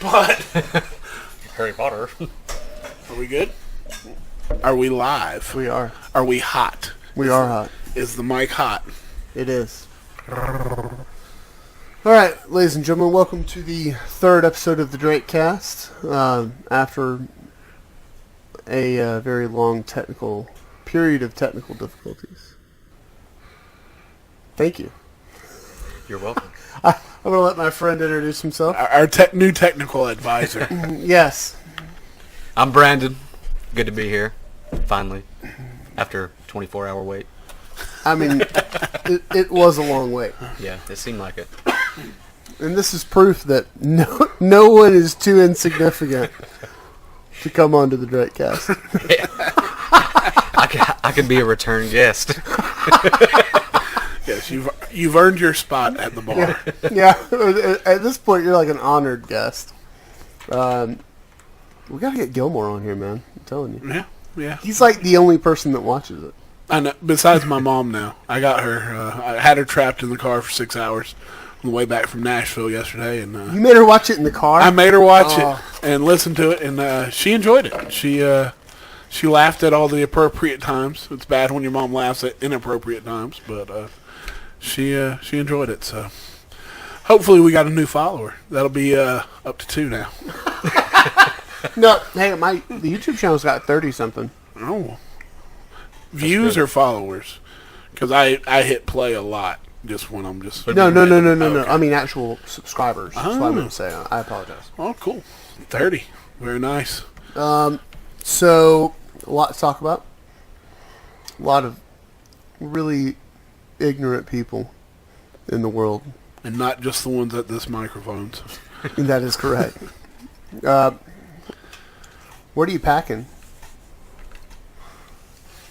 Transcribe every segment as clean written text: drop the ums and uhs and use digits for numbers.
But Harry Potter. are we good? Are we live? We are. Are we hot? We are hot. Is the mic hot? It is. Alright, ladies and gentlemen, welcome to the third episode of the Drakecast. After a very long period of technical difficulties. Thank you. You're welcome. I'm going to let my friend introduce himself. Our new technical advisor. Yes. I'm Brandon. Good to be here. Finally. After a 24-hour wait. I mean, it was a long wait. Yeah, it seemed like it. And this is proof that no one is too insignificant to come onto the Drakecast. I can be a return guest. Yes, you've earned your spot at the bar. Yeah, at this point, you're like an honored guest. We gotta get Gilmore on here, man. I'm telling you. Yeah. He's like the only person that watches it. I know. Besides my mom now. I got her, I had her trapped in the car for 6 hours on the way back from Nashville yesterday. And you made her watch it in the car? I made her watch it and listen to it, and she enjoyed it. She laughed at all the appropriate times. It's bad when your mom laughs at inappropriate times, but she enjoyed it. So hopefully we got a new follower. That'll be up to 2 now. No, hey, the YouTube channel's got 30-something. Oh. Views or followers? Because I hit play a lot just when I'm just... No. Okay. I mean actual subscribers. That's what I meant to say. I apologize. Oh, cool. 30. Very nice. So, a lot to talk about. A lot of really ignorant people in the world. And not just the ones at this microphone. So. That is correct. What are you packing?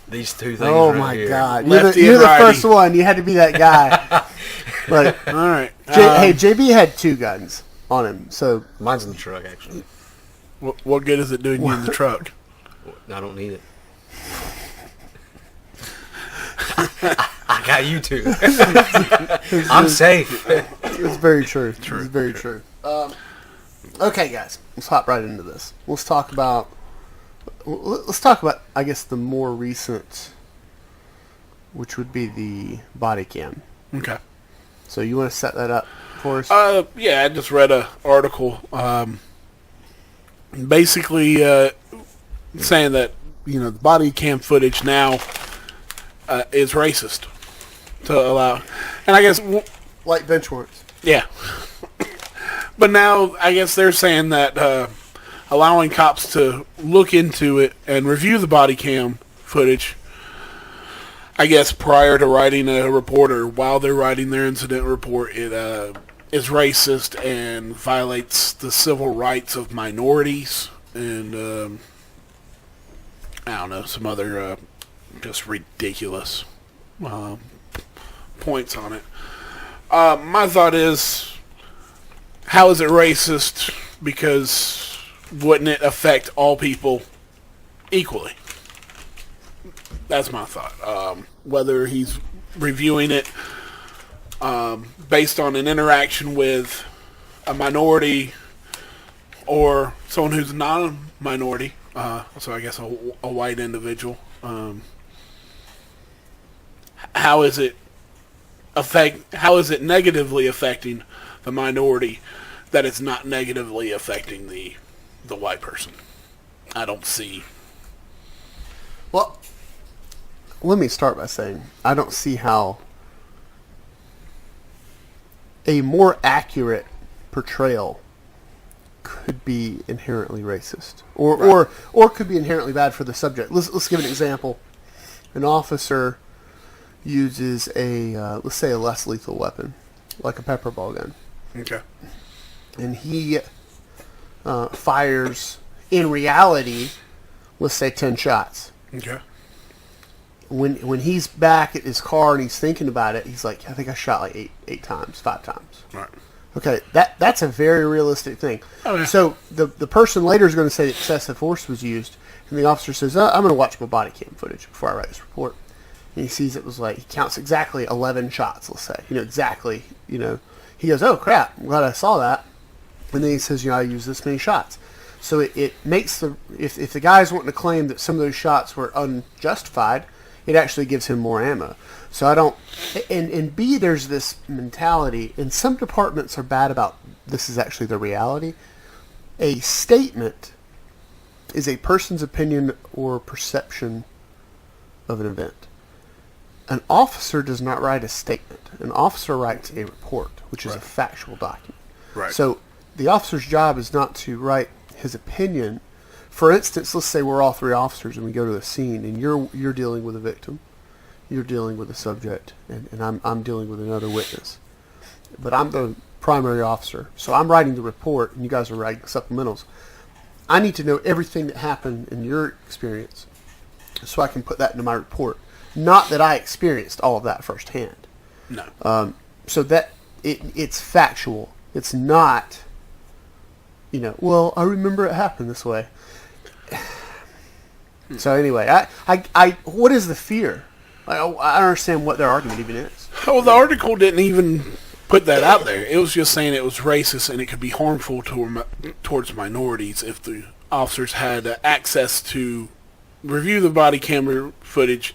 These two things Oh right my here. God! Lefty You're and the righty. first one. You had to be that guy. But All right. hey, JB had 2 guns on him. So Mine's in the truck, actually. What good is it doing you in the truck? I don't need it. I got you two. I'm safe. it's very true. It's very true. Okay, guys, let's hop right into this. Let's talk about, I guess, the more recent, which would be the body cam. Okay. So you want to set that up for us? Yeah, I just read an article basically saying that, the body cam footage now is racist to allow. And I guess... Like bench warrants. Yeah. But now, I guess they're saying that allowing cops to look into it and review the body cam footage, I guess prior to writing a report or while they're writing their incident report, it is racist and violates the civil rights of minorities and, I don't know, some other just ridiculous points on it. My thought is... How is it racist? Because wouldn't it affect all people equally? That's my thought. Whether he's reviewing it based on an interaction with a minority or someone who's not a minority, so I guess a white individual. How is it negatively affecting the minority that it's not negatively affecting the white person? I don't see. Well, let me start by saying I don't see how a more accurate portrayal could be inherently racist or could be inherently bad for the subject. Let's give an example. An officer uses let's say a less lethal weapon, like a pepper ball gun. Okay. And he fires, in reality, let's say 10 shots. Okay. When he's back at his car and he's thinking about it, he's like, I think I shot like 5 times. Right. Okay, that's a very realistic thing. Oh, yeah. So the person later is going to say that excessive force was used, and the officer says, I'm going to watch my body cam footage before I write this report. And he sees it was like, he counts exactly 11 shots, let's say. Exactly, He goes, oh, crap, I'm glad I saw that. And then he says, I use this many shots. So it makes if the guy's wanting to claim that some of those shots were unjustified, it actually gives him more ammo. So I don't, and B, there's this mentality, and some departments are bad about this is actually the reality. A statement is a person's opinion or perception of an event. An officer does not write a statement. An officer writes a report, which is a factual document. Right. So the officer's job is not to write his opinion. For instance, let's say we're all three officers and we go to the scene, and you're dealing with a victim, you're dealing with a subject, and I'm dealing with another witness. But I'm the primary officer, so I'm writing the report, and you guys are writing supplementals. I need to know everything that happened in your experience, so I can put that into my report. Not that I experienced all of that firsthand. No. So that it's factual. It's not, well, I remember it happened this way. So anyway, I what is the fear? I don't understand what their argument even is. Well, the article didn't even put that out there. It was just saying it was racist and it could be harmful towards minorities if the officers had access to review the body camera footage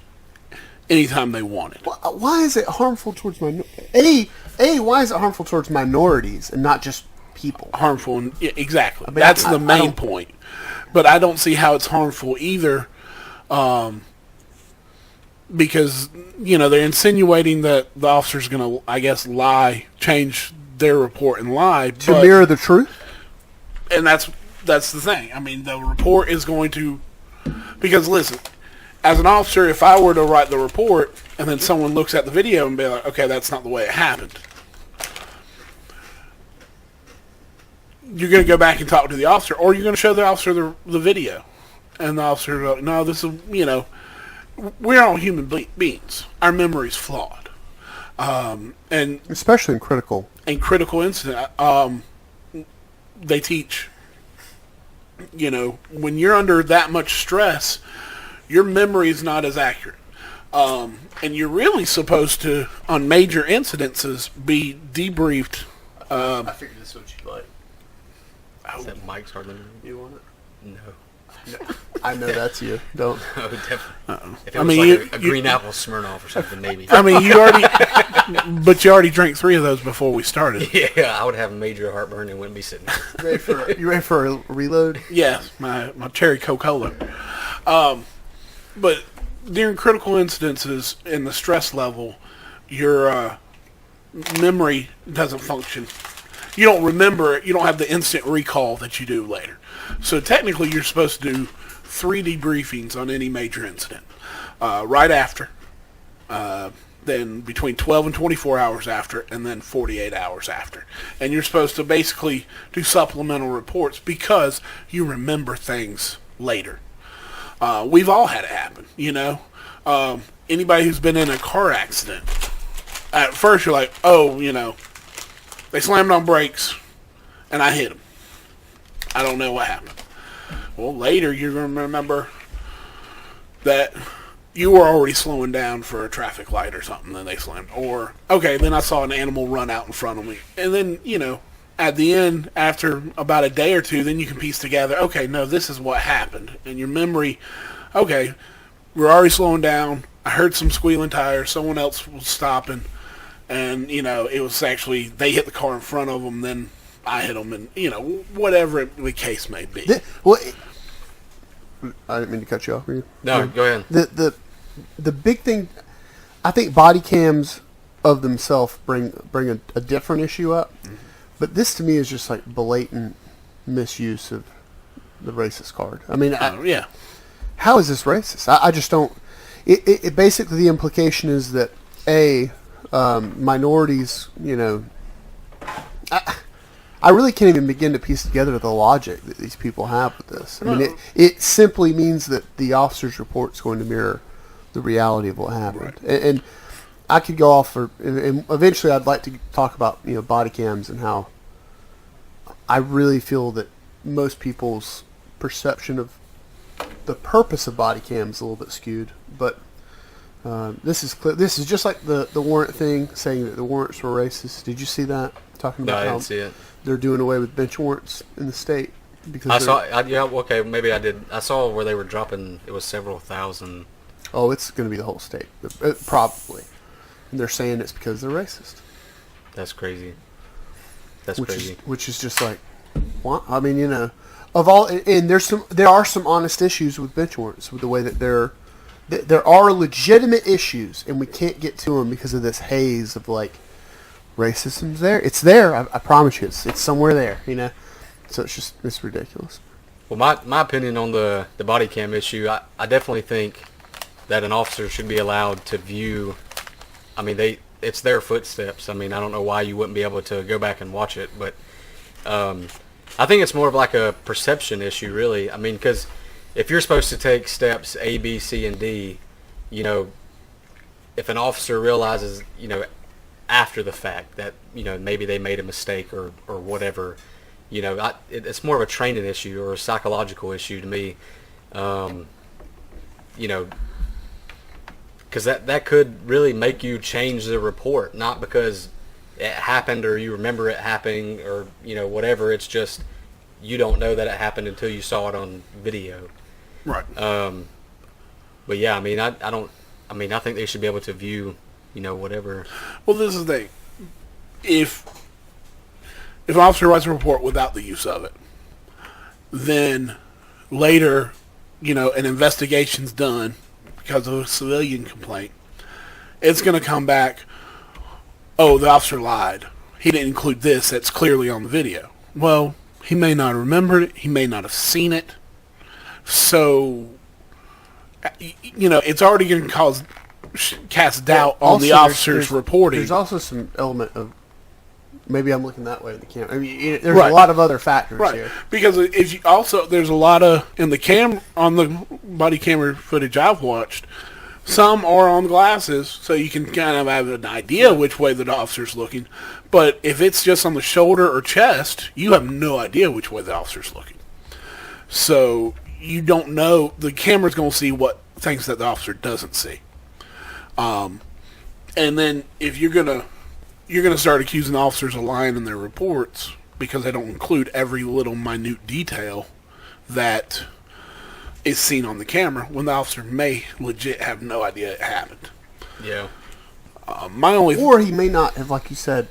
anytime they wanted. Why is it harmful towards minorities? Why is it harmful towards minorities and not just people? Harmful, exactly. I mean, That's the main point. But I don't see how it's harmful either, because they're insinuating that the officer's going to, I guess, change their report and lie to mirror the truth. And that's the thing. I mean, the report is going to, because listen, as an officer, if I were to write the report and then someone looks at the video and be like, okay, that's not the way it happened, you're going to go back and talk to the officer, or you're going to show the officer the video. And the officer will go, no, this is, we're all human beings. Our memory's flawed. And especially in critical incident, they teach, when you're under that much stress, your memory is not as accurate. And you're really supposed to, on major incidences, be debriefed. I figured this is what you'd like. Is that Mike's hardly? You want it? No. I know that's you. Don't. Oh, definitely. If it I was mean, like a green apple Smirnoff or something, maybe. I mean, you already drank 3 of those before we started. Yeah, I would have major heartburn and wouldn't be sitting there. You ready for a reload? Yes, my cherry Coca-Cola. But during critical incidences in the stress level, your memory doesn't function. You don't remember it. You don't have the instant recall that you do later. So technically, you're supposed to do 3 debriefings on any major incident. Right after, then between 12 and 24 hours after, and then 48 hours after. And you're supposed to basically do supplemental reports because you remember things later. We've all had it happen, Anybody who's been in a car accident, at first you're like, oh, they slammed on brakes, and I hit them. I don't know what happened. Well, later you're going to remember that you were already slowing down for a traffic light or something, then they slammed. Or, okay, then I saw an animal run out in front of me. And then, at the end, after about a day or two, then you can piece together, okay, no, this is what happened. And your memory, okay, we're already slowing down. I heard some squealing tires. Someone else was stopping. And, it was actually, they hit the car in front of them, then I hit them, and, whatever the case may be. I didn't mean to cut you off. No, go ahead. The big thing, I think body cams of themselves bring a different issue up. Mm-hmm. But this to me is just like blatant misuse of the racist card. I mean, yeah. How is this racist? I just don't. It basically, the implication is that minorities, I really can't even begin to piece together the logic that these people have with this. I mean, it simply means that the officer's report is going to mirror the reality of what happened. Right. And I could go off and eventually I'd like to talk about, body cams and how I really feel that most people's perception of the purpose of body cams is a little bit skewed. But this is clear. This is just like the warrant thing, saying that the warrants were racist. Did you see that? talking No, about I how didn't see it. they're doing away with bench warrants in the state because I saw. Yeah, okay, maybe I did. I saw where they were dropping. It was several thousand. Oh, it's going to be the whole state, probably. And they're saying it's because they're racist. That's crazy. That's which crazy. Which is just like, what? I mean, you know, of all, and there are some honest issues with bench warrants with the way that there are legitimate issues, and we can't get to them because of this haze of like racism's there. It's there. I promise you, it's somewhere there. You know, so it's ridiculous. Well, my opinion on the body cam issue, I definitely think that an officer should be allowed to view. I mean, it's their footsteps. I mean, I don't know why you wouldn't be able to go back and watch it, but I think it's more of like a perception issue, really. I mean, because if you're supposed to take steps A, B, C, and D, you know, if an officer realizes, you know, after the fact that, you know, maybe they made a mistake or whatever, you know, it's more of a training issue or a psychological issue to me, you know, because that could really make you change the report, not because it happened or you remember it happening or, you know, whatever. It's just you don't know that it happened until you saw it on video. Right. But yeah, I mean, I think they should be able to view, you know, whatever. Well, this is the thing. If an officer writes a report without the use of it, then later, you know, an investigation's done because of a civilian complaint, it's going to come back, oh, the officer lied. He didn't include this. That's clearly on the video. Well, he may not have remembered it. He may not have seen it. So, you know, it's already going to cast doubt on the officer's reporting. There's also some element of, maybe I'm looking that way in the camera. I mean, there's Right. a lot of other factors here. Because if you also, there's a lot of, on the body camera footage I've watched, some are on glasses, so you can kind of have an idea which way the officer's looking. But if it's just on the shoulder or chest, you have no idea which way the officer's looking. So you don't know, the camera's going to see what things that the officer doesn't see. And then if you're going to start accusing officers of lying in their reports because they don't include every little minute detail that is seen on the camera when the officer may legit have no idea it happened. Yeah. Or he may not have, like you said,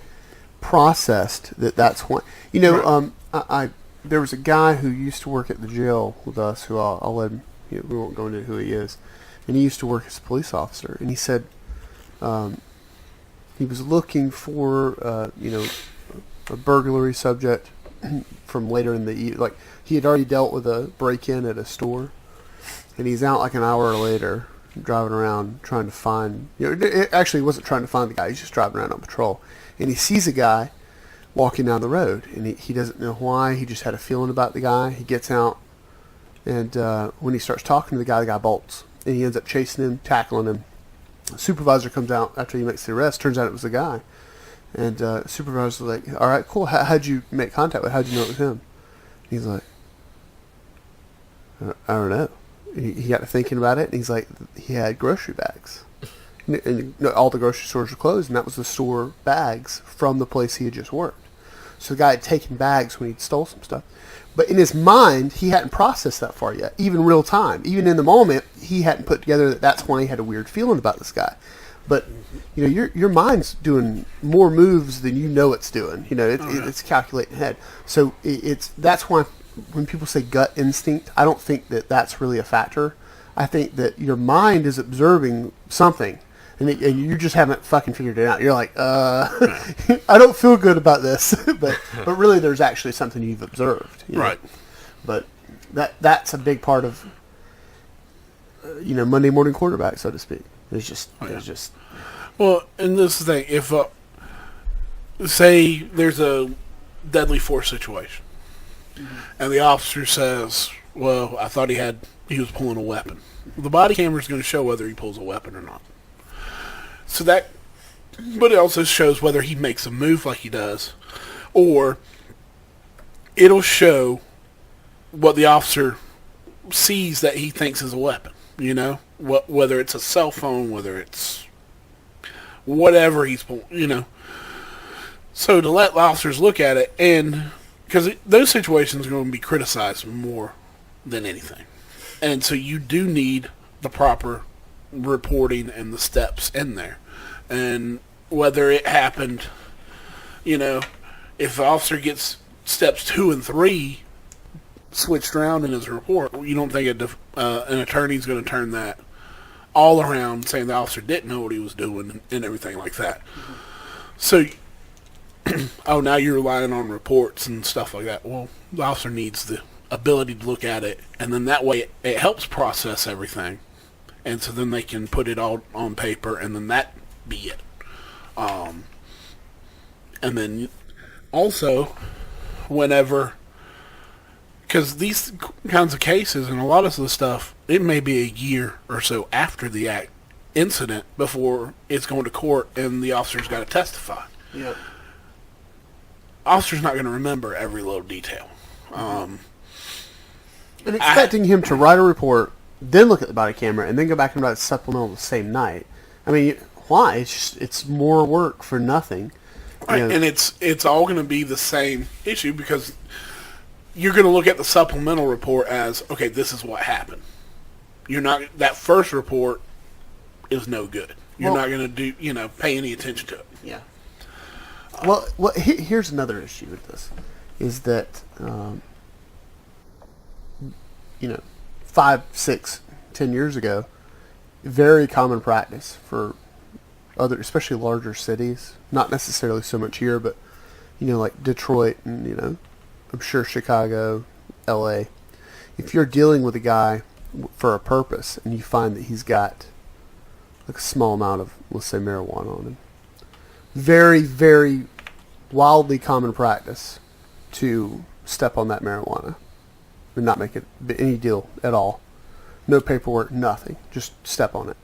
processed that's what, you know. Right. There was a guy who used to work at the jail with us who I'll let him, you know, we won't go into who he is, and he used to work as a police officer, and he said he was looking for you know, a burglary subject from later in the like he had already dealt with a break-in at a store, and he's out like an hour later driving around trying to find, you know, it actually wasn't trying to find the guy, he's just driving around on patrol, and he sees a guy walking down the road, and he doesn't know why, he just had a feeling about the guy. He gets out, and when he starts talking to the guy bolts, and he ends up chasing him, tackling him. The supervisor comes out after he makes the arrest, turns out it was the guy, and supervisor's like, all right, cool, how'd you make contact with, how'd you know it was him? He's like, I don't know. He got to thinking about it, and he's like, he had grocery bags. And all the grocery stores were closed, and that was the store bags from the place he had just worked. So the guy had taken bags when he stole some stuff. But in his mind, he hadn't processed that far yet, even real time. Even in the moment, he hadn't put together that that's why he had a weird feeling about this guy. But, you know, your mind's doing more moves than you know it's doing. You know, it's calculating ahead. So that's why when people say gut instinct, I don't think that that's really a factor. I think that your mind is observing something, and you just haven't fucking figured it out. You're like, I don't feel good about this, but really, there's actually something you've observed, you know? Right? But that's a big part of you know, Monday morning quarterback, so to speak. There's just well, and this is the thing: if say there's a deadly force situation, and the officer says, "Well, I thought he was pulling a weapon," the body camera is going to show whether he pulls a weapon or not. So that, but it also shows whether he makes a move like he does, or it'll show what the officer sees that he thinks is a weapon. You know, whether it's a cell phone, whether it's whatever he's pulling. You know, So to let the officers look at it, and because those situations are going to be criticized more than anything. And so you do need the proper reporting and the steps in there. And whether it happened, if the officer gets steps 2 and 3 switched around in his report, you don't think an attorney's going to turn that all around saying the officer didn't know what he was doing and everything like that. Mm-hmm. So, now you're relying on reports and stuff like that. Well, the officer needs the ability to look at it, and then that way it helps process everything. And so then they can put it all on paper, and then that be it. And then also, whenever, because these kinds of cases and a lot of the stuff, it may be a year or so after the incident before it's going to court and the officer's got to testify. Yeah. Officer's not going to remember every little detail. And expecting him to write a report, then look at the body camera, and then go back and write a supplemental the same night. I mean, why? It's more work for nothing. Right, and it's all going to be the same issue because you're going to look at the supplemental report as, okay, this is what happened. You're not, that first report is no good. You're not going to pay any attention to it. Yeah. Well, here's another issue with this, is that, 5, 6, 10 years ago, very common practice for other, especially larger cities, not necessarily so much here, but, like Detroit and, I'm sure Chicago, LA. If you're dealing with a guy for a purpose and you find that he's got like a small amount of, let's say, marijuana on him, very, very wildly common practice to step on that marijuana and not make it any deal at all. No paperwork, nothing. Just step on it.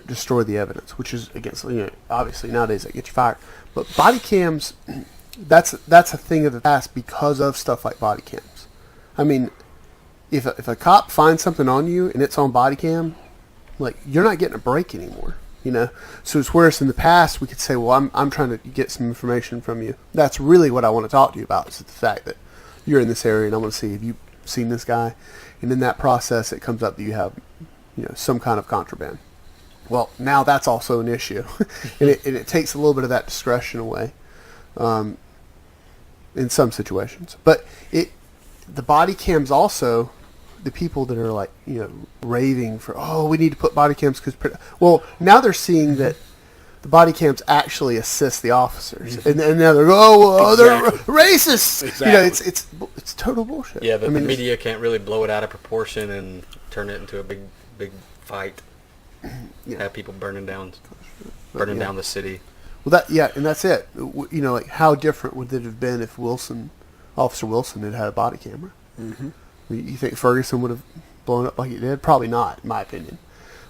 Destroy the evidence, which is against, obviously nowadays that gets you fired. But body cams, that's a thing of the past because of stuff like body cams. I mean, if a cop finds something on you and it's on body cam, like, you're not getting a break anymore. So it's whereas in the past we could say, well, I'm trying to get some information from you. That's really what I want to talk to you about, is the fact that you're in this area and I want to see if you've seen this guy. And in that process, it comes up that you have, some kind of contraband. Well, now that's also an issue, and it takes a little bit of that discretion away, in some situations. But the body cams also, the people that are like, raving for, we need to put body cams because, well, now they're seeing that the body cams actually assist the officers, and now they're they're racist. Exactly. It's total bullshit. Yeah, the media can't really blow it out of proportion and turn it into a big fight. Yeah. Have people burning down the city. Well, and that's it. Like, how different would it have been if Officer Wilson had a body camera? Mm-hmm. You think Ferguson would have blown up like he did? Probably not, in my opinion.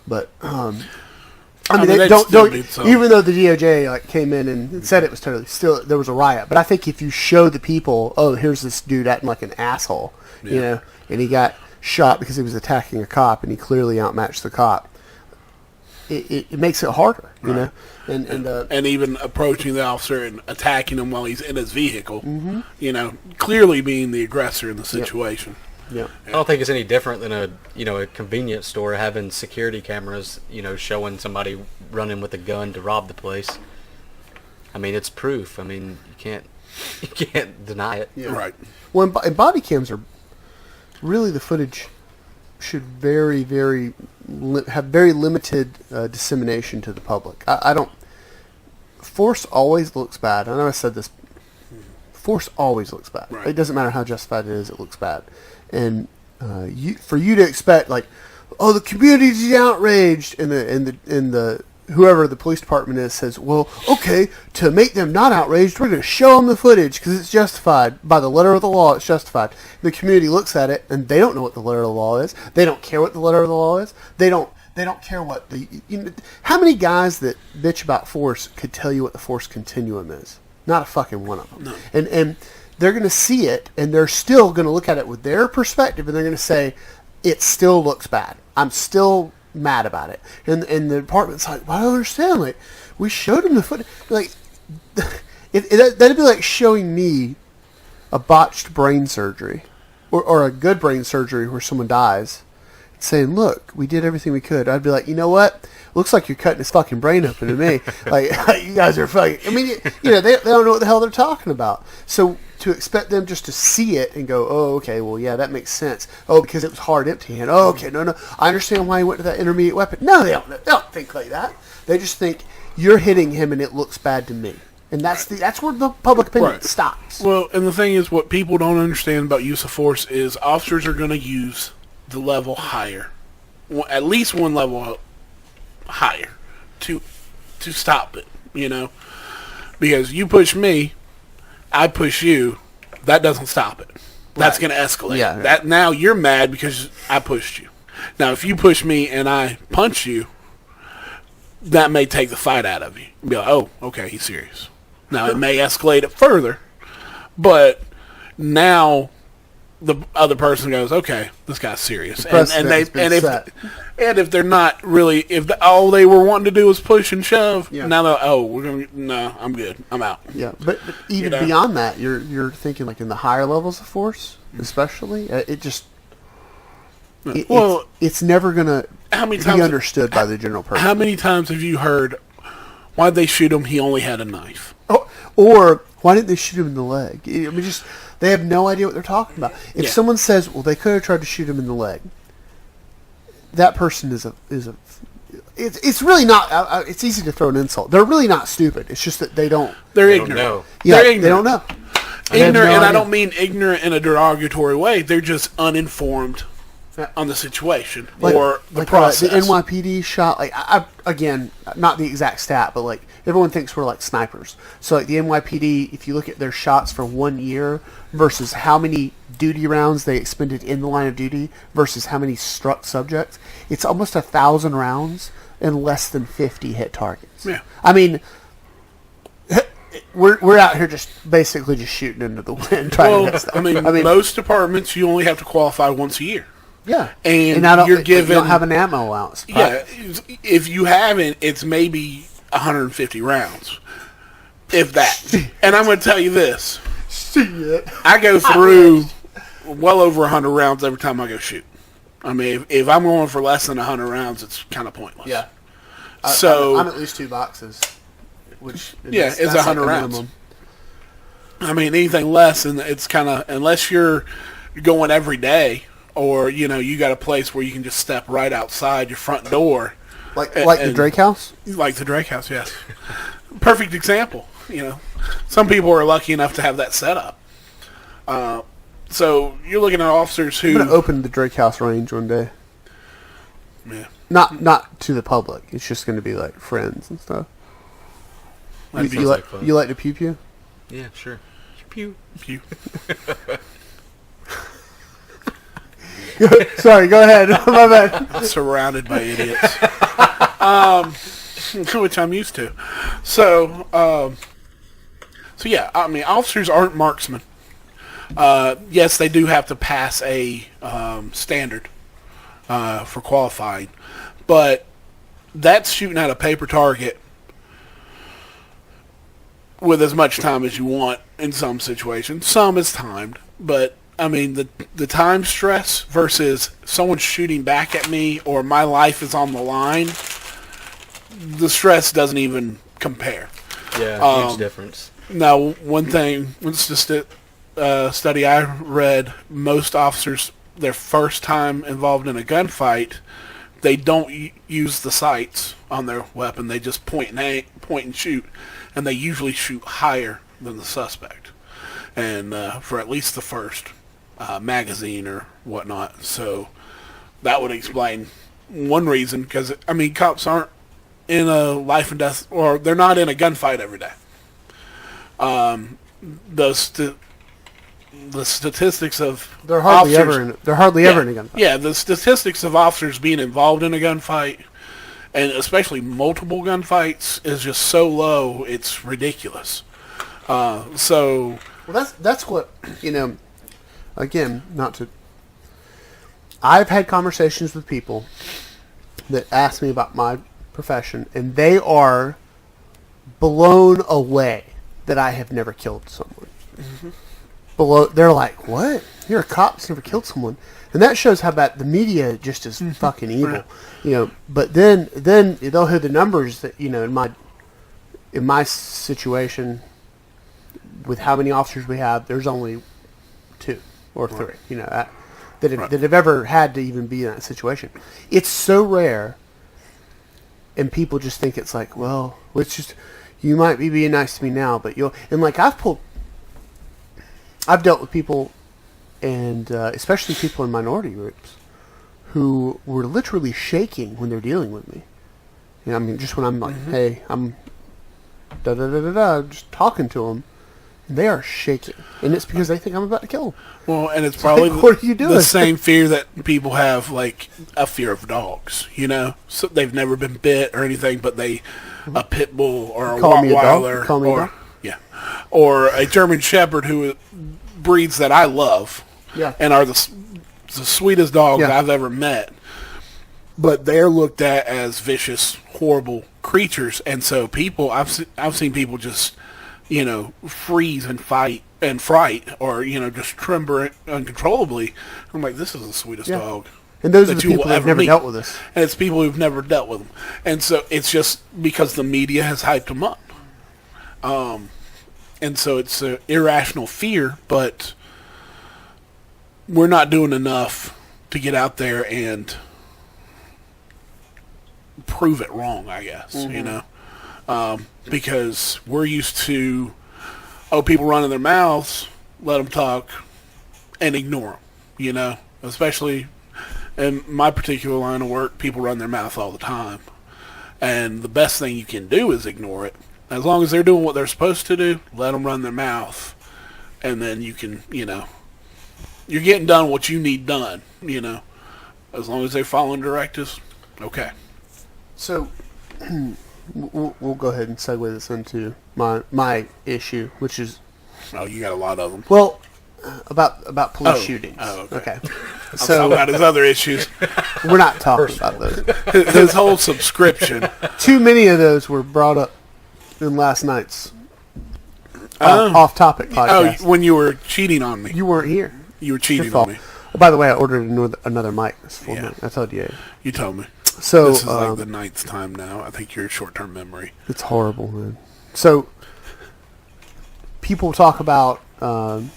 But they don't. Even though the DOJ came in and said it was totally, still there was a riot. But I think if you show the people, here's this dude acting like an asshole, and he got shot because he was attacking a cop, and he clearly outmatched the cop. It makes it harder, right. And even approaching the officer and attacking him while he's in his vehicle, clearly being the aggressor in the situation. Yep. I don't think it's any different than a convenience store having security cameras, showing somebody running with a gun to rob the place. I mean, it's proof. I mean, you can't deny it. Yeah. Right. Well, and body cams are really, the footage should have very limited dissemination to the public. I don't. Force always looks bad. I know I said this. Force always looks bad. Right. It doesn't matter how justified it is; it looks bad. And for you to expect the community's outraged, and the whoever the police department is says, well, okay, to make them not outraged, we're going to show them the footage because it's justified by the letter of the law. It's justified. The community looks at it and they don't know what the letter of the law is. They don't care what the letter of the law is. They don't care what how many guys that bitch about force could tell you what the force continuum is? Not a fucking one of them. No. And they're going to see it, and they're still going to look at it with their perspective, and they're going to say, it still looks bad. I'm still mad about it. And the department's like, well, I don't understand. We showed him the footage. That'd be like showing me a botched brain surgery, or a good brain surgery where someone dies, saying, "Look, we did everything we could." I'd be like, you know what? Looks like you're cutting his fucking brain open to me. Like, you guys are fucking. I mean, they don't know what the hell they're talking about. So to expect them just to see it and go, "Oh, okay, well, yeah, that makes sense." Oh, because it was hard empty hand. Oh, okay, no, I understand why he went to that intermediate weapon. No, they don't. They don't think like that. They just think you're hitting him and it looks bad to me. And that's where the public opinion stops. Well, and the thing is, what people don't understand about use of force is officers are going to use the level higher, at least one level higher, to stop it. Because you push me, I push you, that doesn't stop it. That's going to escalate. Yeah. That now you're mad because I pushed you. Now, if you push me and I punch you, that may take the fight out of you. Be like, oh, okay, he's serious. Now, it may escalate it further, but now the other person goes, okay, this guy's serious. If they're not really, all they were wanting to do was push and shove, now they're, no, I'm good, I'm out. Yeah, but even beyond that, you're thinking like in the higher levels of force, especially, it's never gonna be understood by the general person. How many times have you heard, why'd they shoot him? He only had a knife. Oh, or why didn't they shoot him in the leg? I mean, they have no idea what they're talking about. If someone says, well, they could have tried to shoot him in the leg, that person is a. It's really not. It's easy to throw an insult. They're really not stupid. It's just that they don't. They're ignorant. Yeah, they're ignorant. They don't know. Ignorant, and I don't mean ignorant in a derogatory way. They're just uninformed on the situation or the process. The NYPD shot, again, not the exact stat, but like everyone thinks we're like snipers. So like the NYPD, if you look at their shots for 1 year versus how many duty rounds they expended in the line of duty versus how many struck subjects, it's almost 1,000 rounds and less than 50 hit targets. Yeah. I mean, we're out here just basically just shooting into the wind trying to hit stuff. I mean, most departments you only have to qualify once a year. Yeah, and you're given. You don't have an ammo allowance. Yeah, if you haven't, it's maybe 150 rounds, if that. And I'm going to tell you this: I go through well over 100 rounds every time I go shoot. I mean, if I'm going for less than 100 rounds, it's kind of pointless. Yeah. So I'm at least 2 boxes, which it's 100 rounds. Minimum. I mean, anything less, and it's kind of, unless you're going every day. Or, you got a place where you can just step right outside your front door. Like the Drake House? Like the Drake House, yes. Perfect example, Some people are lucky enough to have that set up. So you're looking at officers who... I'm going to open the Drake House range one day. Yeah. Not to the public. It's just going to be like friends and stuff. You like to pew-pew? Yeah, sure. Pew. Pew. Sorry, go ahead. My bad. I'm surrounded by idiots. Which I'm used to. So yeah, I mean, officers aren't marksmen. Yes, they do have to pass a standard for qualifying, but that's shooting at a paper target with as much time as you want in some situations. Some is timed, but I mean, the time stress versus someone shooting back at me or my life is on the line, the stress doesn't even compare. Yeah, huge difference. Now, one study I read, most officers, their first time involved in a gunfight, they don't use the sights on their weapon. They just point and shoot, and they usually shoot higher than the suspect, and for at least the first magazine or whatnot. So that would explain one reason, because I mean, cops aren't in a life and death, or they're not in a gunfight every day. The statistics of they're hardly ever in a gunfight. Yeah, the statistics of officers being involved in a gunfight, and especially multiple gunfights, is just so low, it's ridiculous. Well, that's what, again, I've had conversations with people that ask me about my profession, and they are blown away that I have never killed someone. Below, they're like, "What? You're a cop that's never killed someone," and that shows how bad the media just is fucking evil, But then they'll hear the numbers that in my situation, with how many officers we have, there's only 2 or 3, that have ever had to even be in that situation. It's so rare, and people just think it's like, well, it's just, you might be being nice to me now, but I've dealt with people, and especially people in minority groups, who were literally shaking when they're dealing with me. Just when I'm like, hey, I'm just talking to them, they are shaking, and it's because they think I'm about to kill them. Well, and it's probably what are you doing? The same fear that people have, like a fear of dogs. So they've never been bit or anything, but a pit bull or a Rottweiler, or a German Shepherd, who breeds that I love, and are the sweetest dogs I've ever met. But they're looked at as vicious, horrible creatures, and so I've seen people just freeze and fight and fright, or just tremble uncontrollably. I'm like, this is the sweetest dog. And those are the people that have never dealt with us. And it's people who've never dealt with them. And so it's just because the media has hyped them up. And so it's an irrational fear, but we're not doing enough to get out there and prove it wrong, I guess, because we're used to, people running their mouths, let them talk, and ignore them, especially in my particular line of work, people run their mouth all the time, and the best thing you can do is ignore it. As long as they're doing what they're supposed to do, let them run their mouth, and then you can, you're getting done what you need done, as long as they're following directives. Okay. So, we'll go ahead and segue this into my issue, which is... Oh, you got a lot of them. Well, about police shootings. Oh, okay. So about his other issues. We're not talking about those. His whole subscription. Too many of those were brought up in last night's off-topic podcast. Oh, when you were cheating on me. You weren't here. You were cheating on me. Oh, by the way, I ordered another mic. I told you. You told me. So this is like the 9th time now. I think you're short-term memory. It's horrible, man. So people talk about the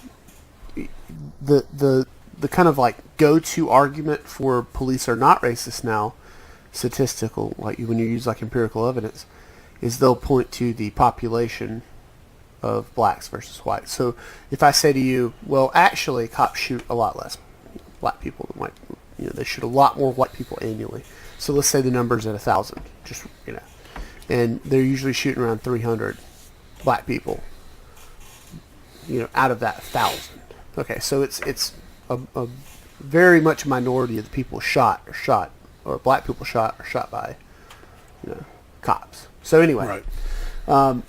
kind of like go-to argument for police are not racist now, statistical, like when you use like empirical evidence, is they'll point to the population of blacks versus whites. So if I say to you, well, actually, cops shoot a lot less black people than white people. They shoot a lot more white people annually. So let's say the number's at 1,000, and they're usually shooting around 300 black people, out of that 1,000. Okay, so it's a very much minority of the people shot, or black people shot by, cops. So anyway, right.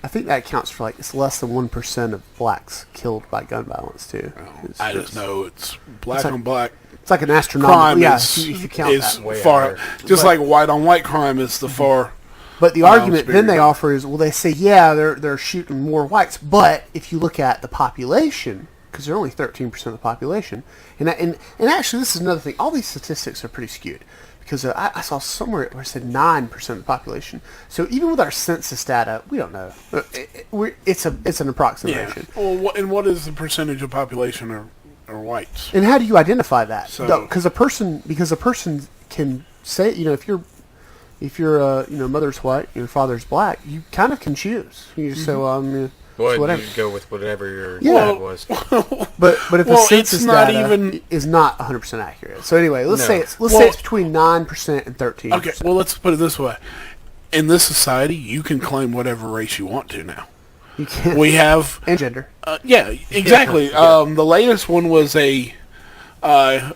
I think that accounts for it's less than 1% of blacks killed by gun violence too. I just know it's black on black. It's like an astronomical. Crime if you count is that. far, just like white on white crime is the far. But the argument then they offer is, well, they say, they're shooting more whites, but if you look at the population, because they're only 13% of the population, and actually this is another thing. All these statistics are pretty skewed. Because I saw somewhere where it said 9% of the population. So even with our census data, we don't know. It's an approximation. Yeah. Well, and what is the percentage of population are whites? And how do you identify that? So, because a person can say, if your mother's white, your father's black, you kind of can choose. You just say, well, whatever. You go with whatever your dad was. But if the census data is not 100% accurate. So anyway, let's say it's between 9% and 13%. Okay, well, let's put it this way. In this society, you can claim whatever race you want to now. You can. We have... And gender. Yeah, exactly. The latest one was a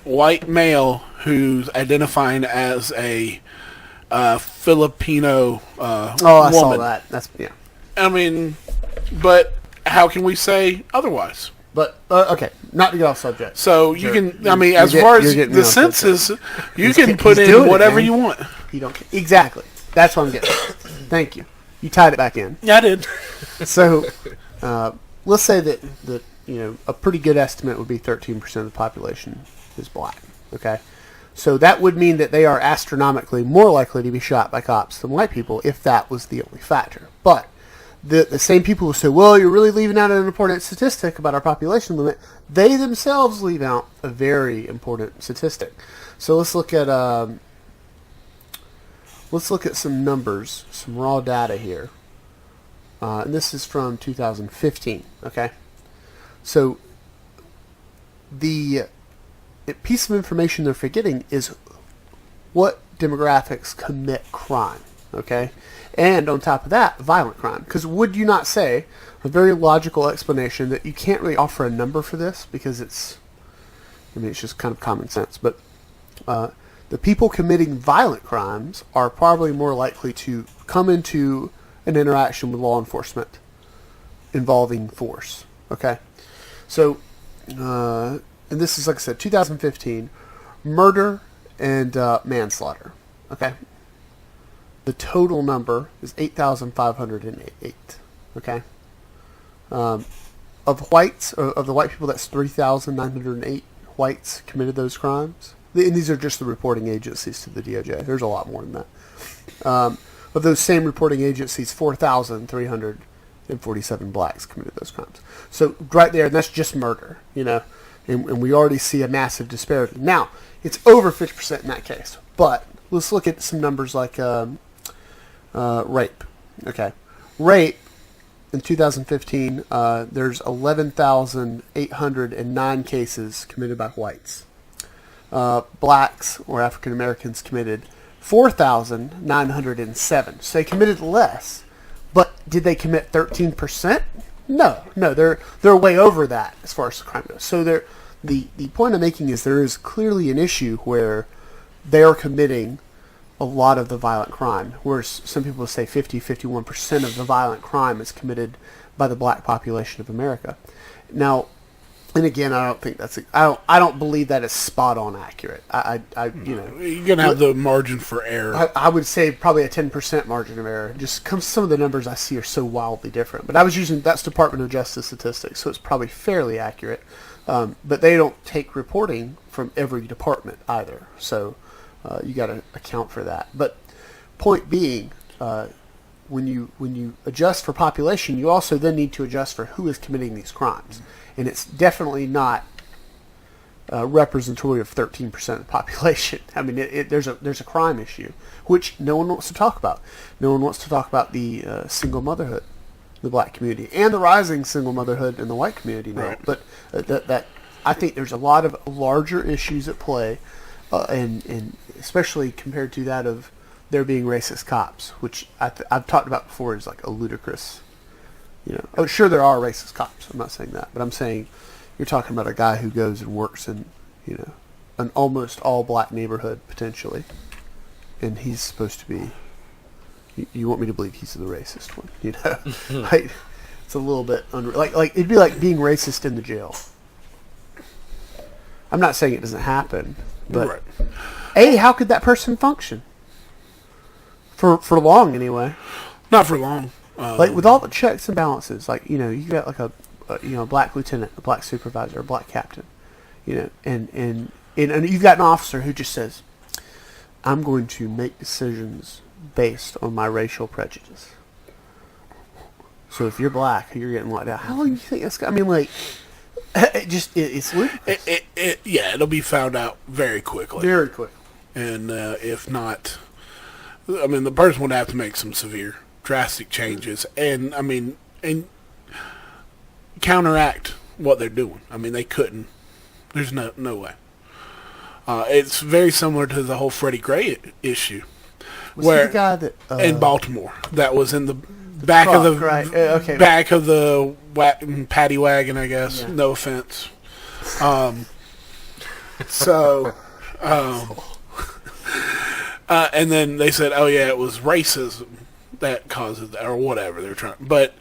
white male who's identifying as a Filipino woman. I saw that. I mean... But how can we say otherwise? But, okay, not to get off subject. So you can, as far as the census, you can put in whatever you want. You don't. Exactly. That's what I'm getting. Thank you. You tied it back in. Yeah, I did. So, let's say that a pretty good estimate would be 13% of the population is black. Okay, so that would mean that they are astronomically more likely to be shot by cops than white people if that was the only factor. But the same people who say, well, you're really leaving out an important statistic about our population limit, they themselves leave out a very important statistic. So let's look at some numbers, some raw data here. And this is from 2015, okay? So the piece of information they're forgetting is what demographics commit crime, okay? And on top of that, violent crime. Because would you not say, a very logical explanation that you can't really offer a number for this because it's just kind of common sense, but the people committing violent crimes are probably more likely to come into an interaction with law enforcement involving force, okay? So, and this is, like I said, 2015, murder and manslaughter, okay? The total number is 8,508, okay? Of the white people, that's 3,908 whites committed those crimes. And these are just the reporting agencies to the DOJ. There's a lot more than that. Of those same reporting agencies, 4,347 blacks committed those crimes. So right there, and that's just murder, and we already see a massive disparity. Now, it's over 50% in that case. But let's look at some numbers like rape. Okay. Rape, in 2015, there's 11,809 cases committed by whites. Blacks or African Americans committed 4,907. So they committed less, but did they commit 13%? No, they're way over that as far as the crime goes. So the point I'm making is there is clearly an issue where they are committing a lot of the violent crime, whereas some people say 51% of the violent crime is committed by the black population of America. Now, and again, I don't think I don't believe that is spot on accurate. You're gonna have the margin for error. I would say probably a 10% margin of error. Just some of the numbers I see are so wildly different. But I was using that's Department of Justice statistics, so it's probably fairly accurate. But they don't take reporting from every department either, so you got to account for that. But point being, when you adjust for population, you also then need to adjust for who is committing these crimes. And it's definitely not representative of 13% of the population. I mean, there's a crime issue, which no one wants to talk about. No one wants to talk about the single motherhood in the black community and the rising single motherhood in the white community now. Right. But that I think there's a lot of larger issues at play, and especially compared to that of there being racist cops, which I've talked about before is like a ludicrous. Oh, sure, there are racist cops. I'm not saying that, but I'm saying you're talking about a guy who goes and works in, an almost all black neighborhood potentially, and he's supposed to be. You want me to believe he's the racist one, Like, it's a little bit like it'd be like being racist in the jail. I'm not saying it doesn't happen, but right. How could that person function? For long, anyway. Not for long. Like with all the checks and balances, like you got like a black lieutenant, a black supervisor, a black captain, and you've got an officer who just says, "I'm going to make decisions based on my racial prejudice." So if you're black, you're getting locked out. How long do you think that's? I mean, like, it's ludicrous. It'll be found out very quickly. Very quick. And if not, I mean, the person would have to make some severe, drastic changes, and counteract what they're doing. I mean, they couldn't. There's no way. It's very similar to the whole Freddie Gray issue, Was he the guy that in Baltimore that was in the back truck, of the right? back of the paddy wagon, I guess. Yeah. No offense. And then they said, "Oh yeah, it was racism that caused that, or whatever they're trying." But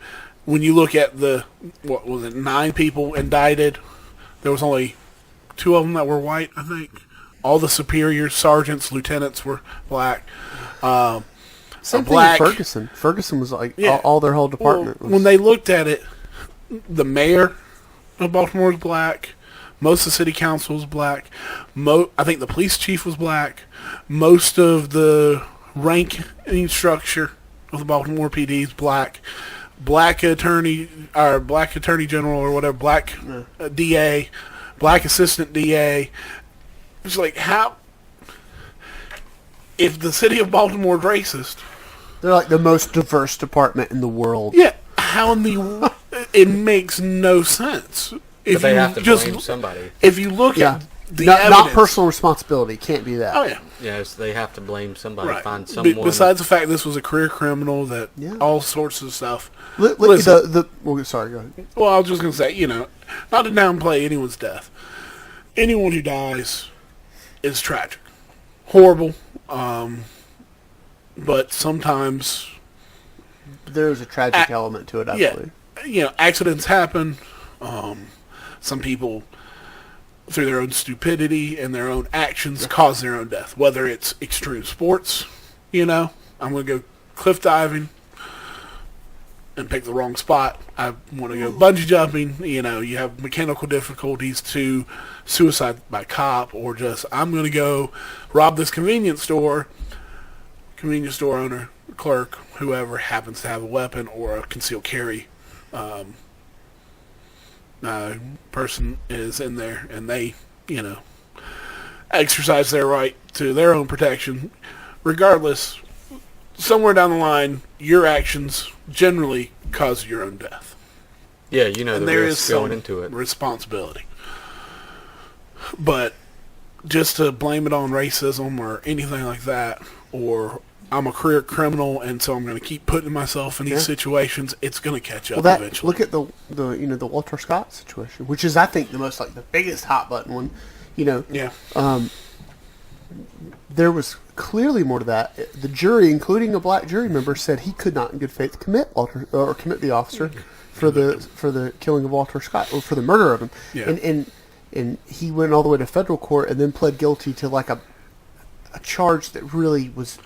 when you look at 9 people indicted, there was only 2 of them that were white, I think. All the superior sergeants, lieutenants were black. Same a thing black. with Ferguson. Ferguson was like Yeah. all their whole department. Well, when they looked at it, the mayor of Baltimore was black. Most of the city council was black. I think the police chief was black. Most of the ranking structure of the Baltimore PD is black. Black attorney general or whatever, black DA, black assistant DA. It's like, how, if the city of Baltimore is racist, they're like the most diverse department in the world. yeah, how in the it makes no sense. If But they you have to just blame somebody. if you look Yeah. at the Not evidence, personal responsibility. Can't be that. Oh yeah, Yes, they have to blame somebody. right. Find someone. Besides the fact this was a career criminal, that Yeah. all sorts of stuff. Listen, sorry, go ahead. Well, I was just gonna say, not to downplay anyone's death. Anyone who dies is tragic, horrible. But sometimes, There's a tragic element to it, absolutely. accidents happen. Some people, through their own stupidity and their own actions, cause their own death. Whether it's extreme sports, I'm going to go cliff diving and pick the wrong spot. I want to go bungee jumping. You have mechanical difficulties to suicide by cop, or just, I'm going to go rob this convenience store owner, clerk, whoever happens to have a weapon or a concealed carry person is in there, and they, exercise their right to their own protection. Regardless, somewhere down the line, your actions generally cause your own death. Yeah, And the there is risk going some into it. responsibility. But just to blame it on racism or anything like that, or I'm a career criminal and so I'm going to keep putting myself in these situations, it's going to catch up eventually. Look at the Walter Scott situation, which is, I think, the most, like, the biggest hot button one. Yeah. There was clearly more to that. The jury, including a black jury member, said he could not in good faith commit the officer for the killing of Walter Scott, or for the murder of him. Yeah. And he went all the way to federal court and then pled guilty to like a charge that really was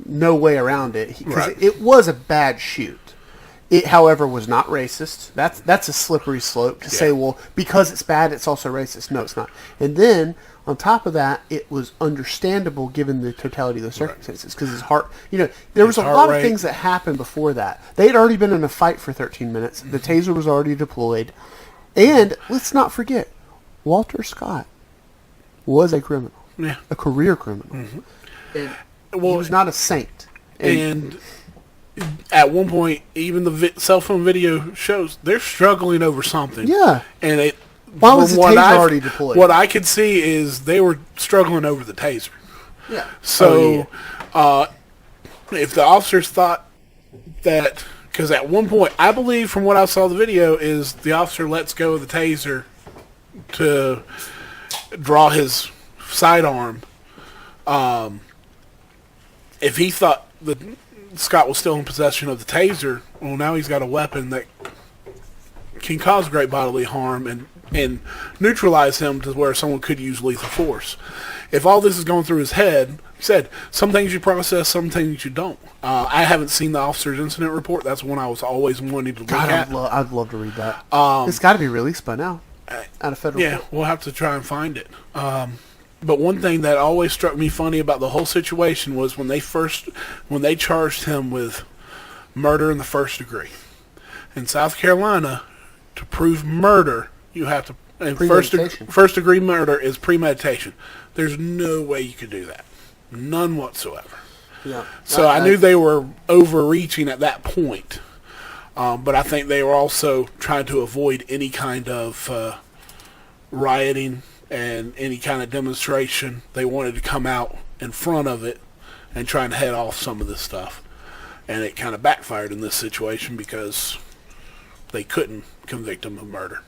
no way around it, because Right. it was a bad shoot. It, however, was not racist. That's a slippery slope to say, well, because it's bad, it's also racist. No, it's not. And then, on top of that, it was understandable given the totality of the circumstances, because his heart, there was a lot of things that happened before that. They had already been in a fight for 13 minutes. The taser was already deployed. And, let's not forget, Walter Scott was a criminal. Yeah. A career criminal. Mm-hmm. And he was not a saint. And at one point, even the cell phone video shows they're struggling over something. Yeah. And Why was the taser already deployed? What I could see is they were struggling over the taser. Yeah. So, if the officers thought that, because at one point, I believe from what I saw the video, is the officer lets go of the taser to draw his sidearm. If he thought that Scott was still in possession of the taser, well, now he's got a weapon that can cause great bodily harm and neutralize him to where someone could use lethal force. If all this is going through his head, he said, some things you process, some things you don't. I haven't seen the officer's incident report. That's one I was always wanting to look at. I'd love to read that. It's got to be released by now. Out of federal court. We'll have to try and find it. But one thing that always struck me funny about the whole situation was when they charged him with murder in the first degree. In South Carolina, to prove murder, you have to, and first degree murder is premeditation. There's no way you could do that. None whatsoever. Yeah. So I knew they were overreaching at that point. But I think they were also trying to avoid any kind of rioting and any kind of demonstration. They wanted to come out in front of it and try and head off some of this stuff. And it kind of backfired in this situation because they couldn't convict him of murder.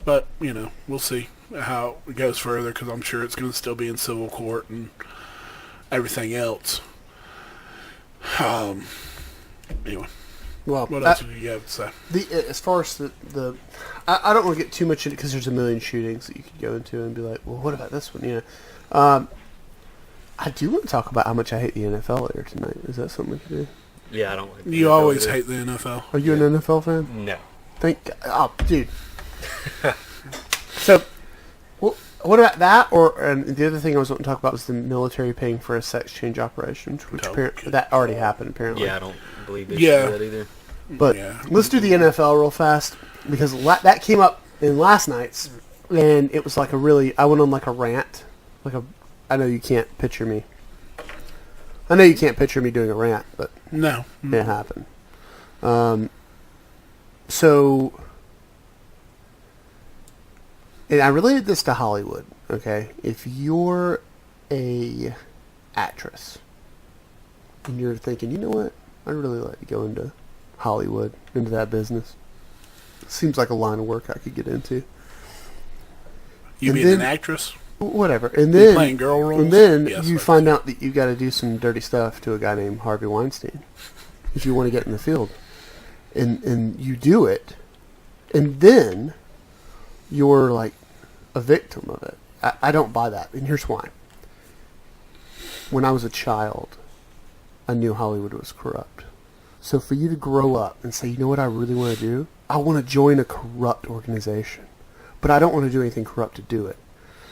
But, we'll see how it goes further, because I'm sure it's going to still be in civil court and everything else. Anyway. Well, What else do you have to say? As far as I don't want to get too much in it because there's a million shootings that you could go into and be like, well, what about this one? I do want to talk about how much I hate the NFL later tonight. Is that something we can do? Yeah, I don't like the You NFL always either. hate the NFL. Are you an NFL fan? No. Oh, dude. So, what about that? And the other thing I was wanting to talk about was the military paying for a sex change operation, which that already happened, apparently. Yeah, I don't believe they Yeah. should do that either. But Yeah. let's do the NFL real fast, because that came up in last night's, and it was like I went on like a rant. I know you can't picture me. I know you can't picture me doing a rant, but No. it happened. So, and I related this to Hollywood, okay? If you're a actress and you're thinking, you know what, I'd really like to go into Hollywood, into that business. Seems like a line of work I could get into. You And being an then- actress? Whatever. And then playing girl roles? And then Yes, you like find out that you got to do some dirty stuff to a guy named Harvey Weinstein if you want to get in the field. And you do it, and then you're like a victim of it. I don't buy that, and here's why. When I was a child, I knew Hollywood was corrupt. So for you to grow up and say, you know what I really want to do? I want to join a corrupt organization. But I don't want to do anything corrupt to do it.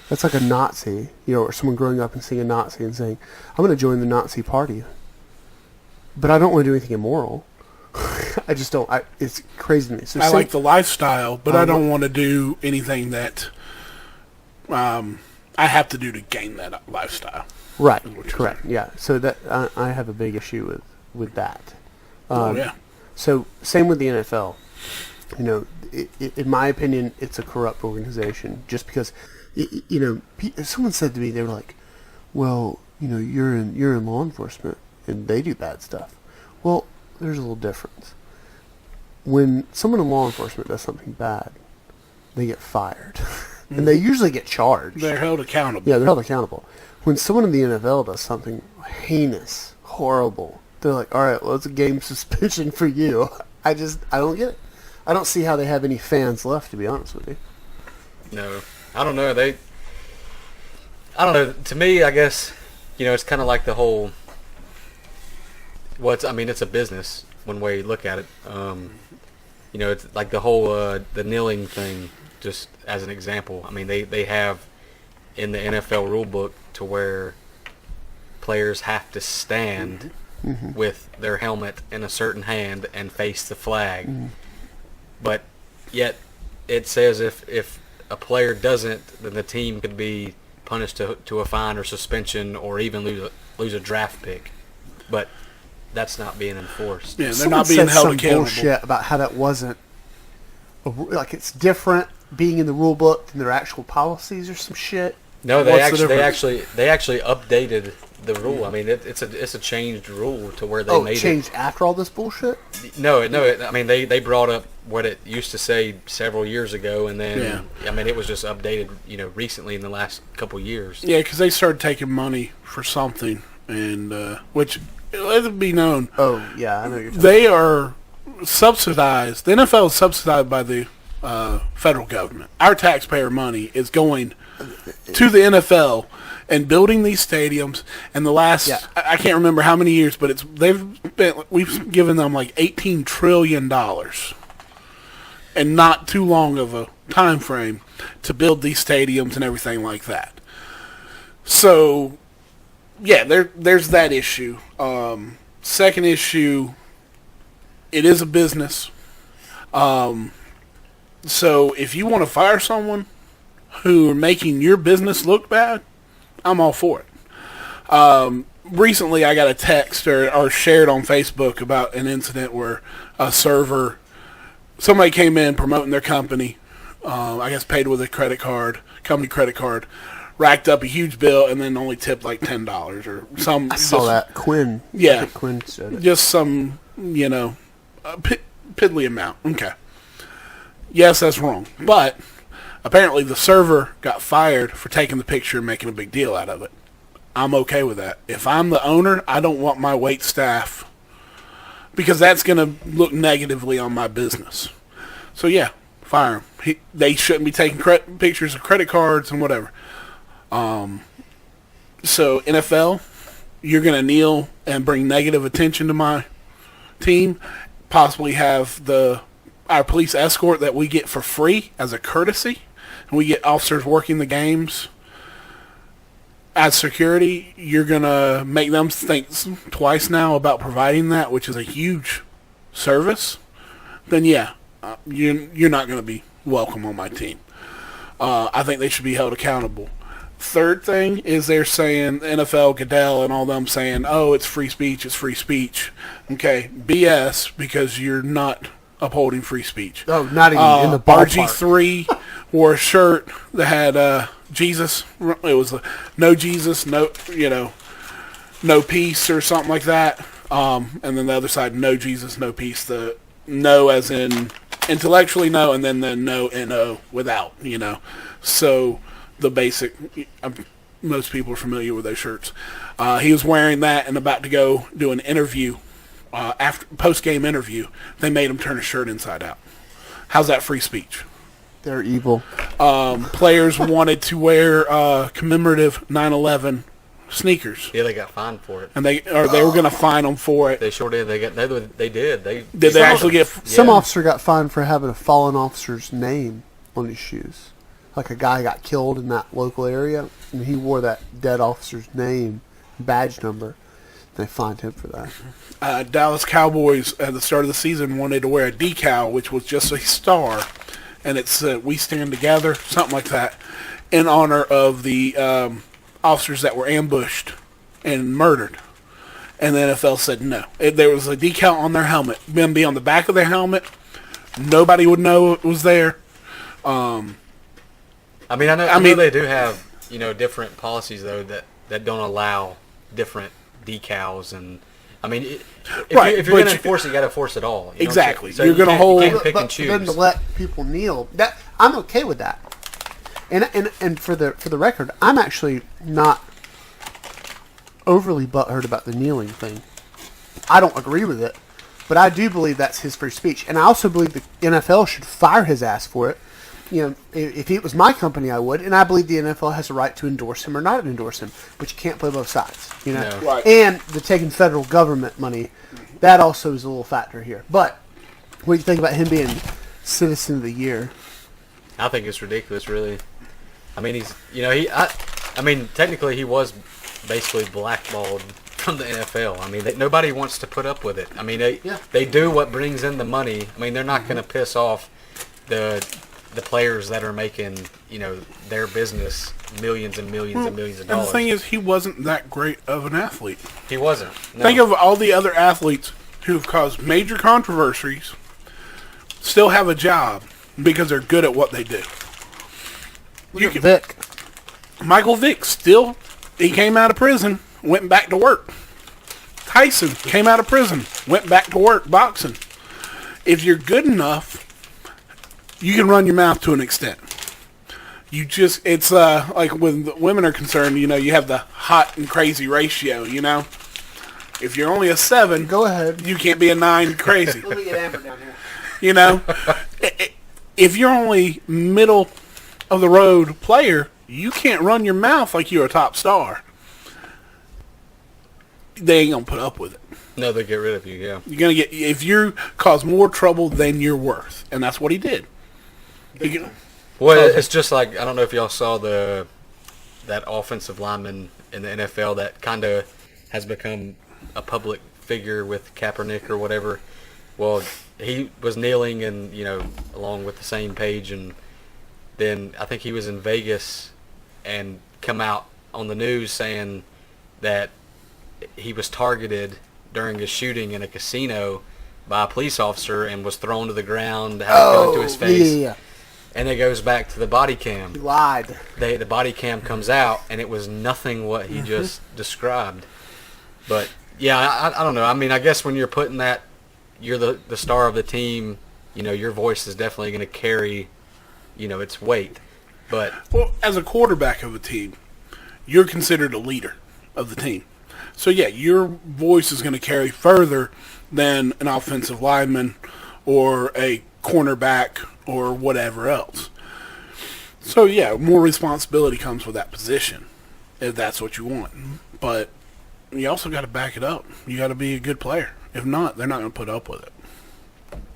That's like a Nazi, or someone growing up and seeing a Nazi and saying, I'm going to join the Nazi party. But I don't want to do anything immoral. I just don't. It's crazy to me. So I like the lifestyle, but I don't want to do anything that I have to do to gain that lifestyle. Right, Which is- correct, yeah. So that I have a big issue with that. Oh, yeah. So same with the NFL. In my opinion, it's a corrupt organization. Just because, someone said to me, they were like, "Well, you're in law enforcement, and they do bad stuff." Well, there's a little difference. When someone in law enforcement does something bad, they get fired, and they usually get charged. They're held accountable. Yeah, they're held accountable. When someone in the NFL does something heinous, horrible, they're like, all right, well, it's a game suspension for you. I don't get it. I don't see how they have any fans left, to be honest with you. No, I don't know. I don't know. To me, I guess, it's kind of like the whole. It's a business one way you look at it. It's like the whole the kneeling thing. Just as an example, they have in the NFL rule book to where players have to stand with their helmet in a certain hand and face the flag. But yet it says if a player doesn't, then the team could be punished to a fine or suspension or even lose a draft pick. But that's not being enforced. Yeah, they're Someone not being said held some accountable. bullshit about how that wasn't like it's different being in the rule book than their actual policies or some shit. No, What's the they difference? actually updated the rule. It's a changed rule to where they Oh, made changed after all this bullshit? No. They brought up what it used to say several years ago, and then it was just updated, recently in the last couple years. Yeah, because they started taking money for something, and which let it be known, Oh, yeah, I know you're talking they are subsidized. The NFL is subsidized by the federal government. Our taxpayer money is going to the NFL and building these stadiums. And the last, Yeah. I can't remember how many years, but we've given them like $18 trillion, and not too long of a time frame to build these stadiums and everything like that. So, yeah, there's that issue. Second issue, it is a business. So if you want to fire someone who are making your business look bad, I'm all for it. Recently, I got a text or shared on Facebook about an incident where somebody came in promoting their company, I guess paid with a company credit card, racked up a huge bill, and then only tipped like $10 or some. I saw that. Quinn. Yeah. I think Quinn said it. Just some, piddly amount. Okay. Yes, that's wrong. But apparently the server got fired for taking the picture and making a big deal out of it. I'm okay with that. If I'm the owner, I don't want my wait staff, because that's going to look negatively on my business. So yeah, fire them. They shouldn't be taking pictures of credit cards and whatever. So NFL, you're going to kneel and bring negative attention to my team, possibly have our police escort that we get for free as a courtesy, and we get officers working the games as security. You're going to make them think twice now about providing that, which is a huge service. Then yeah, you're not going to be welcome on my team. I think they should be held accountable. Third thing is they're saying, NFL, Goodell, and all them saying, oh, it's free speech, it's free speech. Okay, BS, because you're not upholding free speech. Oh, not even in the ballpark. RG3 wore a shirt that had Jesus. It was no Jesus, no peace or something like that. And then the other side, no Jesus, no peace. The no as in intellectually no, and then the no N-O without, So the basic, most people are familiar with those shirts. He was wearing that and about to go do an interview, after post-game interview. They made him turn his shirt inside out. How's that free speech? They're evil. Players wanted to wear commemorative 9/11 sneakers. Yeah, they got fined for it. And they were going to fine them for it. They sure did. They did. Did they actually get... Some officer got fined for having a fallen officer's name on his shoes. Like a guy got killed in that local area, and he wore that dead officer's name, badge number. They fined him for that. Dallas Cowboys at the start of the season wanted to wear a decal, which was just a star, and it said, "We stand together," something like that, in honor of the officers that were ambushed and murdered. And the NFL said no. There was a decal on their helmet. Then be on the back of their helmet. Nobody would know it was there. I know they do have, different policies, though, that don't allow different decals. And, if you're going to enforce it, you got to enforce it all. Exactly. So you're going to hold... You can't pick and choose. Then to let people kneel, I'm okay with that. And for the record, I'm actually not overly butthurt about the kneeling thing. I don't agree with it, but I do believe that's his free speech. And I also believe the NFL should fire his ass for it. If it was my company, I would, and I believe the NFL has a right to endorse him or not endorse him, but you can't play both sides, No. Right. And the taking federal government money, that also is a little factor here. But what do you think about him being Citizen of the Year? I think it's ridiculous, really. Technically he was basically blackballed from the NFL. Nobody wants to put up with it. They do what brings in the money. They're not going to piss off the players that are making, their business millions and millions and millions of dollars. And the thing is, he wasn't that great of an athlete. He wasn't. No. Think of all the other athletes who have caused major controversies, still have a job because they're good at what they do. Vic. Michael Vick he came out of prison, went back to work. Tyson came out of prison, went back to work boxing. If you're good enough, you can run your mouth to an extent. It's like when women are concerned, you have the hot and crazy ratio, If you're only a 7, Go ahead. you can't be a 9 crazy. Let me get Amber down here. If you're only middle of the road player, you can't run your mouth like you're a top star. They ain't gonna put up with it. No, they get rid of you, yeah. You're gonna get, if you cause more trouble than you're worth, and that's what he did. Well, it's just like, I don't know if y'all saw that offensive lineman in the NFL that kind of has become a public figure with Kaepernick or whatever. Well, he was kneeling and, along with the same page, and then I think he was in Vegas and come out on the news saying that he was targeted during a shooting in a casino by a police officer and was thrown to the ground, had a gun to his face. Yeah. And it goes back to the body cam. He lied. The body cam comes out, and it was nothing what he just described. But, yeah, I don't know. I guess when you're putting that, you're the star of the team, your voice is definitely going to carry, its weight. But Well, as a quarterback of a team, you're considered a leader of the team. So, yeah, your voice is going to carry further than an offensive lineman or a cornerback or whatever else. So, yeah, more responsibility comes with that position. if that's what you want. But you also got to back it up. You got to be a good player. If not, they're not going to put up with it.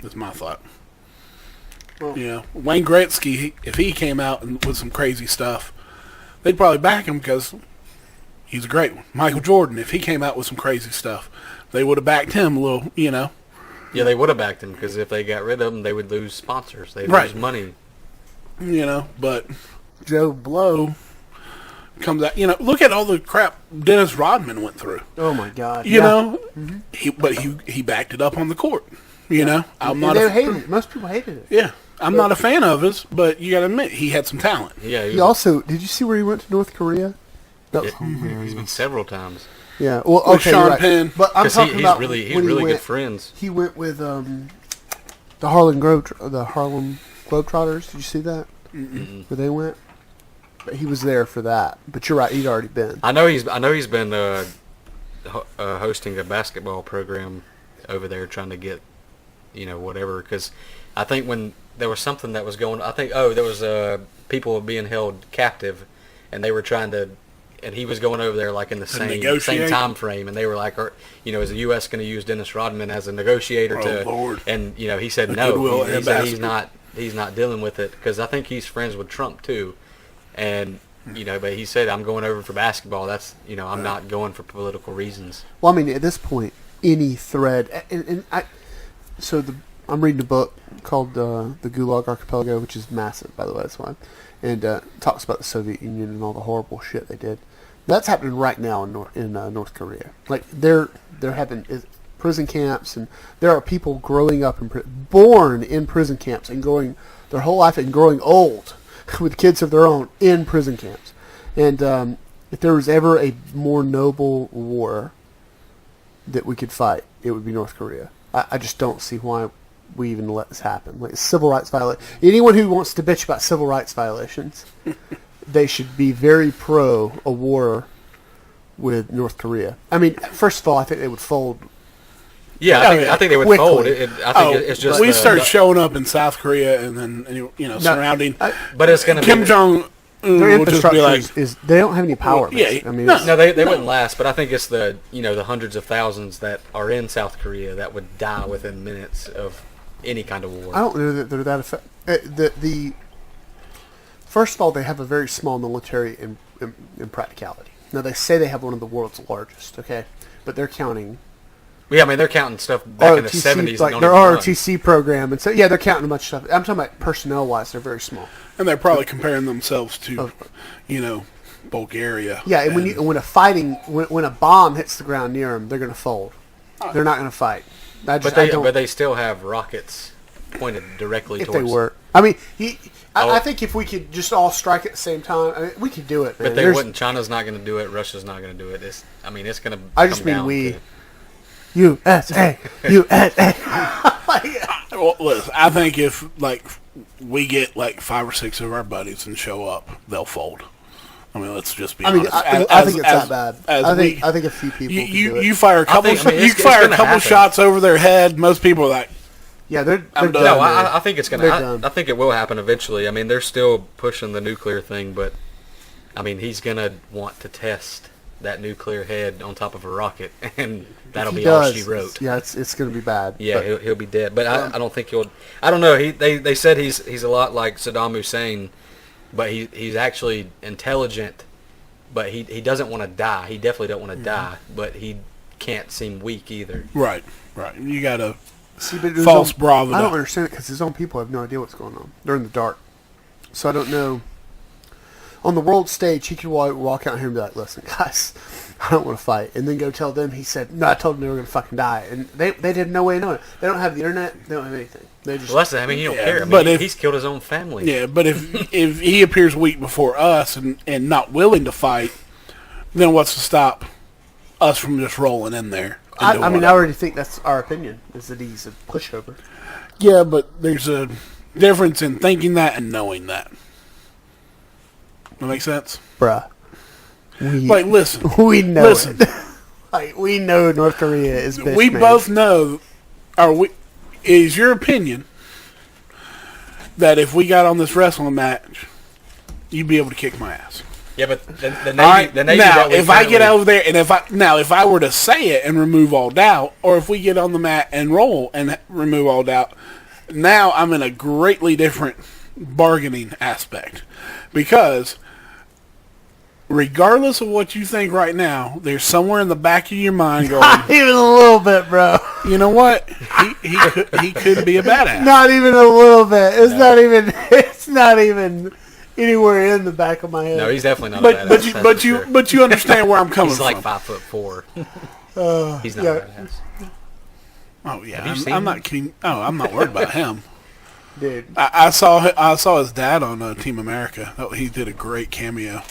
That's my thought. Well, Wayne Gretzky, if he came out with some crazy stuff, they'd probably back him because he's a great one. Michael Jordan, if he came out with some crazy stuff, they would have backed him a little, Yeah, they would have backed him because if they got rid of him, they would lose sponsors. They'd Right. lose money. But Joe Blow comes out. Look at all the crap Dennis Rodman went through. Oh my God! He backed it up on the court. I'm not. They hated it. Most people hated it. Yeah, I'm not a fan of his, but you got to admit he had some talent. Yeah, He also did you see where he went to North Korea? That was he's been several times. Yeah, well, With okay, Sean you're right. Penn. But I'm Because talking he's about really when he went, good friends. He went with the Harlem Globetrotters. Did you see that? Mm-mm. Where they went? But he was there for that. But you're right, he'd already been. I know he's been hosting a basketball program over there, trying to get whatever. Because I think when there was something that was going, there was people being held captive, and they were trying to. And he was going over there like in the same time frame, and they were like, is the U.S. going to use Dennis Rodman as a negotiator to? Lord. And he said no. He said he's not dealing with it because I think he's friends with Trump too, and but he said I'm going over for basketball. That's I'm not going for political reasons. Well, I mean, at this point, any thread, I'm reading a book called The Gulag Archipelago, which is massive, by the way. That's why, and talks about the Soviet Union and all the horrible shit they did. That's happening right now in North Korea. Like they're having prison camps, and there are people growing up born in prison camps and growing their whole life and growing old with kids of their own in prison camps. And if there was ever a more noble war that we could fight, it would be North Korea. I just don't see why we even let this happen. Like civil rights violation. Anyone who wants to bitch about civil rights violations. They should be very pro a war with North Korea. I mean, first of all, I think they would fold. Yeah, I think they would quickly. fold. It's just we start showing up in South Korea and then surrounding. But it's going to Kim Jong Un Their will just be infrastructure like, is they don't have any power. Yeah, I mean, no, they wouldn't last. But I think it's the the hundreds of thousands that are in South Korea that would die within minutes of any kind of war. I don't know that they're that effective. First of all, they have a very small military in practicality. Now, they say they have one of the world's largest, okay? But they're counting... Yeah, I mean, they're counting stuff back in the 70s. Like their ROTC program. And so, yeah, they're counting a bunch of stuff. I'm talking about personnel-wise, they're very small. and they're probably comparing themselves to, Bulgaria. Yeah, and when a bomb hits the ground near them, they're going to fold. They're not going to fight. But they still have rockets pointed directly if towards... they work. I mean, I think if we could just all strike at the same time, I mean, we could do it, man. But they wouldn't. China's not going to do it. Russia's not going to do it. It's going to I just mean we. USA. USA. Well, listen, I think if, we get, 5 or 6 of our buddies and show up, they'll fold. I mean, let's just be honest. I think it's that bad. I think a few people can do it. You fire a couple happen. shots over their head, most people are like, yeah, they're done. done. No, man. I think it's going to. I think it will happen eventually. I mean, they're still pushing the nuclear thing, but I mean, he's going to want to test that nuclear head on top of a rocket, and that'll be all she wrote. Yeah, it's going to be bad. Yeah, he'll be dead. But I don't think he'll. I don't know. They said he's a lot like Saddam Hussein, but he's actually intelligent. But he doesn't want to die. He definitely don't want to die. But he can't seem weak either. Right. You got to but false bravado. I don't understand it because his own people have no idea what's going on. They're in the dark, so I don't know. On the world stage, he could walk out here and be like, "Listen, guys, I don't want to fight," and then go tell them. He said, "No, I told them they were going to fucking die," and they did no way of knowing it. They don't have the internet. They don't have anything. They just. Well, that's I mean, he don't care. I mean, but he's killed his own family. Yeah, but if he appears weak before us and not willing to fight, then what's to stop us from just rolling in there? I already think that's our opinion, is that he's a pushover. Yeah, but there's a difference in thinking that and knowing that. That makes sense? Bruh. Listen. We know Listen. it. We know North Korea is bitch We made. both know, is your opinion that if we got on this wrestling match, you'd be able to kick my ass? Yeah, but the Navy, All right, the Navy now that we if I get currently- over there and if I were to say it and remove all doubt, or if we get on the mat and roll and remove all doubt, now I'm in a greatly different bargaining aspect, because regardless of what you think right now, there's somewhere in the back of your mind going, Not even a little bit, bro. you know what, he could be a badass. Not even a little bit. It's not even. It's not even anywhere in the back of my head. No, he's definitely not. But a badass, but that's you for but you sure. but you understand where I'm coming He's like from. 5'4". He's not yeah. a badass. Oh yeah, Have you seen I'm him? not kidding. Oh, I'm not worried about him. Dude. I saw his dad on Team America. Oh, he did a great cameo.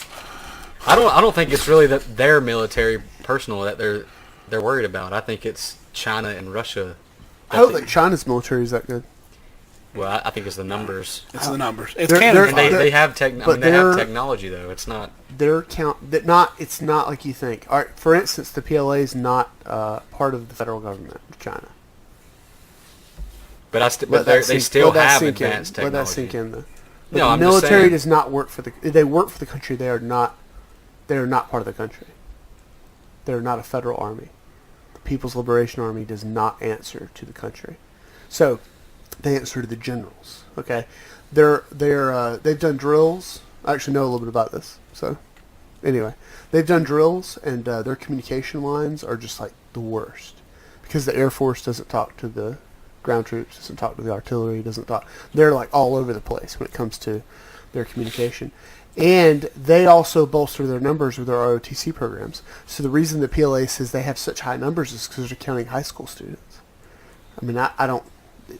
I don't think it's really that their military personnel that they're worried about. I think it's China and Russia. I don't think China's military is that good. Well, I think it's the numbers. It's the numbers. It's They're- Canada. And they They're- have they but have they're- technology though. It's not. It's not like you think. All right, for instance, the PLA is not part of the federal government of China. But Let but that they sink- still let that have sink in. advanced Let technology. that sink in. The No, I'm just military saying. does not work for the. They work for the country. They are not. They are not part of the country. They are not a federal army. The People's Liberation Army does not answer to the country. So they answer to the generals. Okay, they've done drills. I actually know a little bit about this. So anyway, they've done drills, and their communication lines are just like the worst because the Air Force doesn't talk to the ground troops, doesn't talk to the artillery, doesn't talk. They're like all over the place when it comes to their communication. And they also bolster their numbers with their ROTC programs. So the reason the PLA says they have such high numbers is because they're counting high school students. I mean, I don't.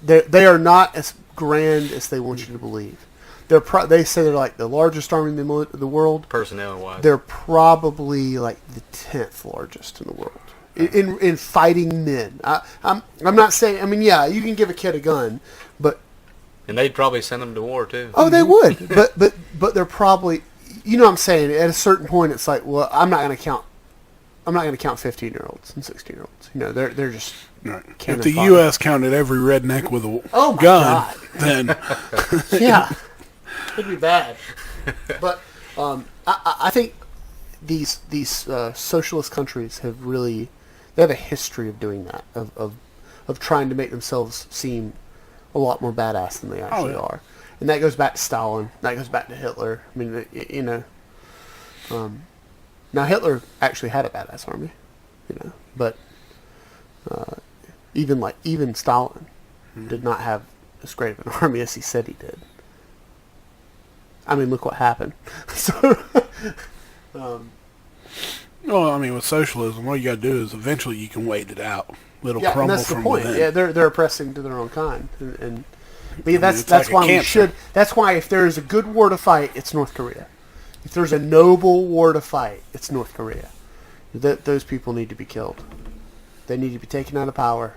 They are not as grand as they want you to believe. They say they're like the largest army in the world. Personnel wise. They're probably like the 10th largest in the world in fighting men. I'm not saying. I mean, yeah, you can give a kid a gun, but And they'd probably send them to war too. oh, they would. But they're probably. You know what I'm saying? At a certain point, it's like, well, I'm not going to count 15-year-olds and 16-year-olds. You know, they're just. Right. If cannon the fodder. U.S. counted every redneck with a Oh my gun, God. then Yeah, it'd be bad. But I think these socialist countries they have a history of doing that, of trying to make themselves seem a lot more badass than they actually yeah. are, and that goes back to Stalin. That goes back to Hitler. I mean, you know, now Hitler actually had a badass army, you know, but even Stalin did not have as great of an army as he said he did. I mean, look what happened. So, well, I mean, with socialism, all you got to do is eventually you can wait it out. It'll yeah, and crumble that's the from point. within. Yeah, they're oppressing to their own kind, and but yeah, it's that's like a why we cancer. should. That's why if there is a good war to fight, it's North Korea. If there's a noble war to fight, it's North Korea. Those people need to be killed. They need to be taken out of power,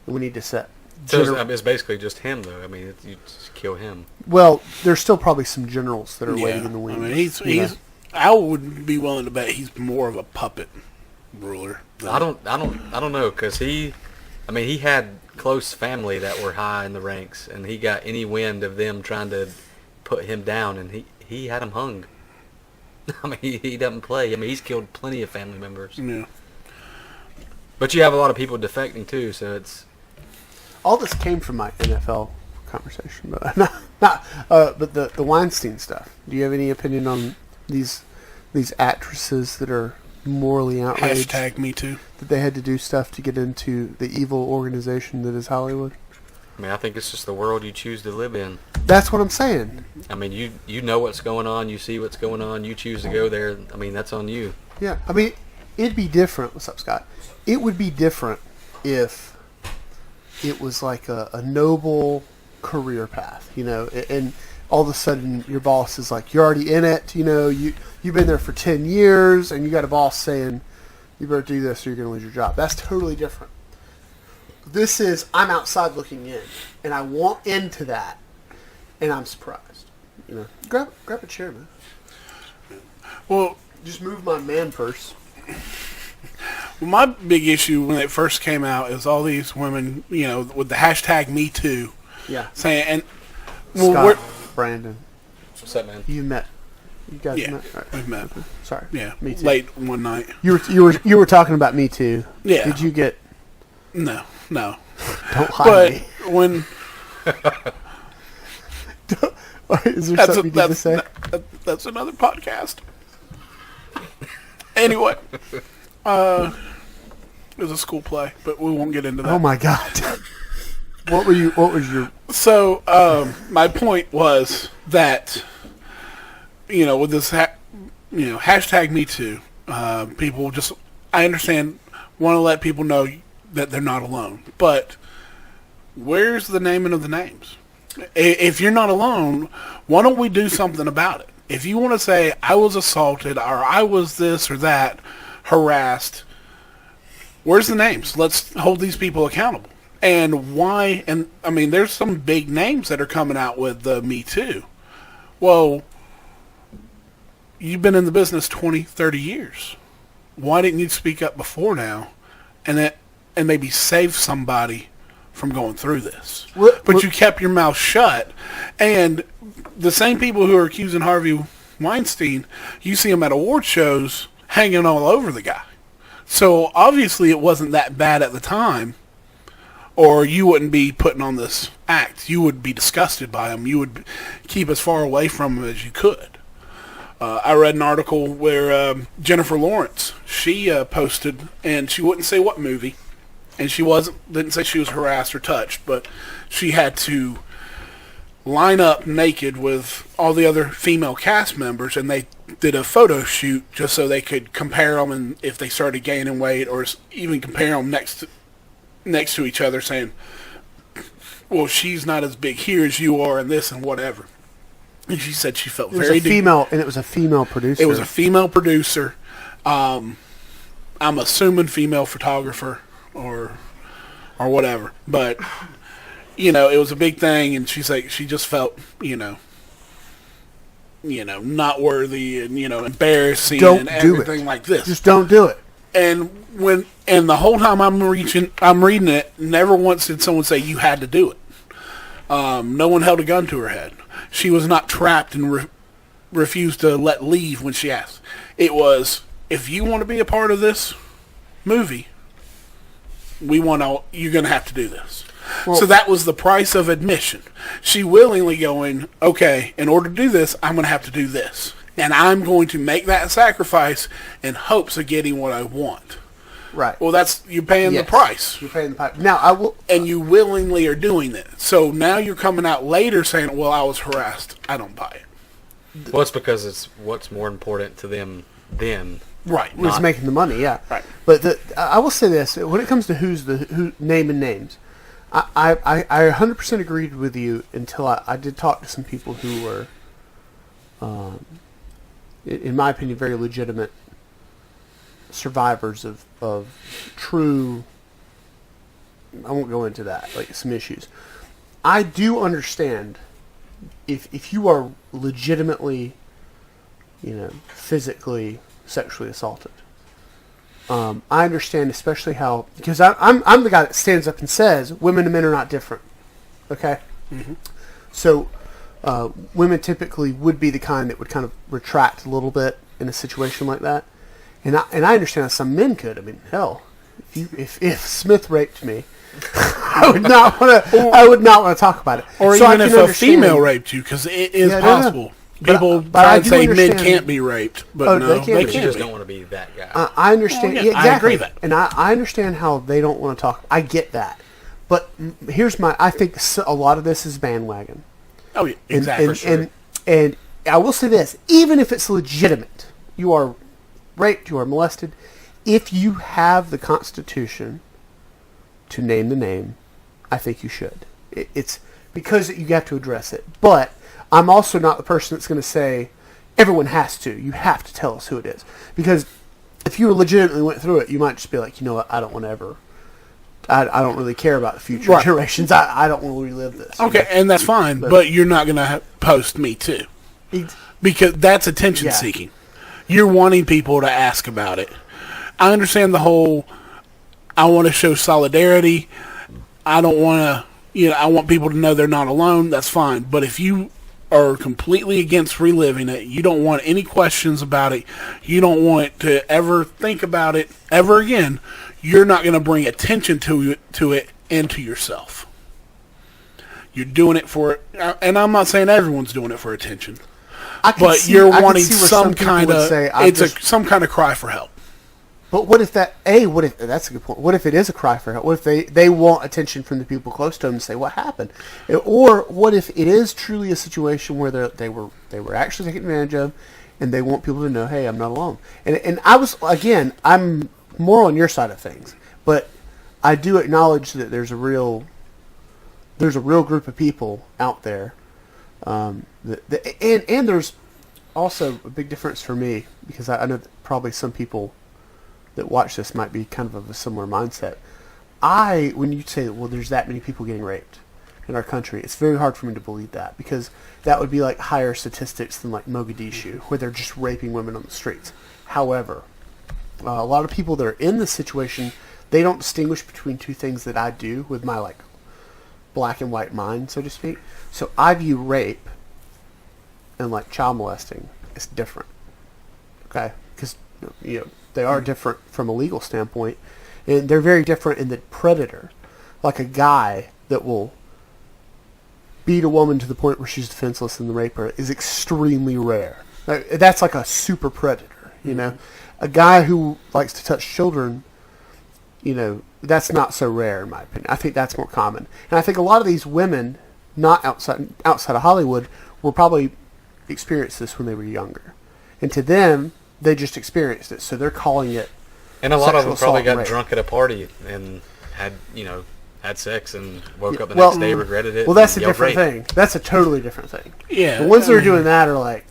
and we need to set. So it's basically just him though. I mean, you just kill him. Well, there's still probably some generals that are Yeah. waiting in the wings. I mean, he's. you know. I would be willing to bet he's more of a puppet ruler. than- I don't know because he had close family that were high in the ranks, and he got any wind of them trying to put him down, and he had him hung. I mean, he doesn't play. I mean, he's killed plenty of family members. Yeah. But you have a lot of people defecting too, so it's. All this came from my NFL conversation, but but the Weinstein stuff. Do you have any opinion on these actresses that are morally outraged Hashtag me too. that they had to do stuff to get into the evil organization that is Hollywood? I mean, I think it's just the world you choose to live in. That's what I'm saying. I mean, you know what's going on, you see what's going on, you choose to go there. I mean, that's on you. Yeah, I mean, it'd be different. What's up, Scott? It would be different if it was like a noble career path, you know, and all of a sudden your boss is like, you're already in it, you know, you've been there for 10 years, and you got a boss saying, you better do this or you're going to lose your job. That's totally different. This is, I'm outside looking in, and I want into that, and I'm surprised. You know, grab a chair, man. Well, Just move my man purse. my big issue when it first came out is all these women, you know, with the hashtag Me Too, Yeah. saying, and well, Scott, we're, Brandon, What's up, man? you met You guys Yeah, met? All right. we've met. Sorry. Yeah, Me too. late one night. You were talking about Me Too. Yeah. Did you get? No. Don't hide But me. when Is there something you need to say? that's another podcast. Anyway, it was a school play, but we won't get into that. Oh my God. What was your? So, my point was that, with this, hashtag Me Too, people just, I understand, want to let people know that they're not alone. But where's the naming of the names? If you're not alone, why don't we do something about it? If you want to say, I was assaulted, or I was this or that, harassed, where's the names? Let's hold these people accountable. And why, and I mean, there's some big names that are coming out with Me Too. Well, you've been in the business 20, 30 years. Why didn't you speak up before now and maybe save somebody from going through this? But you kept your mouth shut. And the same people who are accusing Harvey Weinstein, you see them at award shows hanging all over the guy. So obviously it wasn't that bad at the time, or you wouldn't be putting on this act. You would be disgusted by him. You would keep as far away from him as you could. I read an article where Jennifer Lawrence, she posted, and she wouldn't say what movie, and she didn't say she was harassed or touched, but she had to line up naked with all the other female cast members, and they did a photo shoot just so they could compare them, and if they started gaining weight, or even compare them next to each other, saying, well, she's not as big here as you are, and this and whatever. And she said she felt very female, and it was a female producer. It was a female producer. I'm assuming female photographer or whatever, but it was a big thing, and she's like, she just felt not worthy and embarrassing and everything like this. Just don't do it. And the whole time I'm reading it, never once did someone say you had to do it. No one held a gun to her head. She was not trapped and refused to let leave when she asked. It was, if you want to be a part of this movie, you're going to have to do this. Well, so that was the price of admission. She willingly going, okay, in order to do this, I'm going to have to do this. And I'm going to make that sacrifice in hopes of getting what I want. Right. Well, you're paying the price. You're paying the price. Now, I will... And you willingly are doing that. So now you're coming out later saying, well, I was harassed. I don't buy it. Well, it's because it's what's more important to them then. Right. It's making the money, yeah. Right. But I will say this. When it comes to who naming names, I 100% agreed with you until I did talk to some people who were, in my opinion, very legitimate survivors of true, I won't go into that, like some issues. I do understand if you are legitimately, physically, sexually assaulted. I understand especially how, because I'm the guy that stands up and says women and men are not different. Okay? Mm-hmm. So women typically would be the kind that would kind of retract a little bit in a situation like that. And I understand how some men could. I mean, hell, if Smith raped me, I would not want to talk about it. Or so even if a female raped you, because it is possible. No. People try and say men can't be raped, but no, they can't. You just don't want to be that guy. I understand. Well, yeah, exactly. I agree with that. And I understand how they don't want to talk. I get that. But I think a lot of this is bandwagon. Oh, yeah, exactly. For sure. And I will say this, even if it's legitimate, you are raped, you are molested, if you have the Constitution to name the name, I think you should. It's because you have to address it. But I'm also not the person that's going to say, everyone has to. You have to tell us who it is. Because if you legitimately went through it, you might just be like, you know what, I don't want to ever... I don't really care about the future generations. I don't want to relive this. Okay, and that's fine, but you're not going to post Me Too. Because that's attention seeking. You're wanting people to ask about it. I understand the whole, I want to show solidarity. I don't want to, I want people to know they're not alone. That's fine. But if you are completely against reliving it. You don't want any questions about it. You don't want to ever think about it ever again. You're not going to bring attention to it and to yourself. You're doing it for, and I'm not saying everyone's doing it for attention, but you're wanting some kind of, some kind of cry for help. But what if that's a good point. What if it is a cry for help? What if they want attention from the people close to them and say, what happened? Or what if it is truly a situation where they were actually taken advantage of, and they want people to know, hey, I'm not alone. And I'm more on your side of things, but I do acknowledge that there's a real group of people out there, and there's also a big difference for me, because I know that probably some people that watch this might be kind of a similar mindset. When you say, well, there's that many people getting raped in our country, it's very hard for me to believe that, because that would be like higher statistics than like Mogadishu, where they're just raping women on the streets. However, a lot of people that are in this situation, they don't distinguish between two things that I do with my like black and white mind, so to speak. So I view rape and like child molesting as different. Okay? Because they are different from a legal standpoint, and they're very different in the predator. Like a guy that will beat a woman to the point where she's defenseless and rape her is extremely rare. That's like a super predator, you know. A guy who likes to touch children, that's not so rare in my opinion. I think that's more common. And I think a lot of these women, not outside of Hollywood, will probably experience this when they were younger. And to them, they just experienced it, so they're calling it. And a lot of them probably got drunk at a party and had sex and woke up the next day, regretted it. Well, that's a different thing. That's a totally different thing. Yeah. The ones that are doing that are like.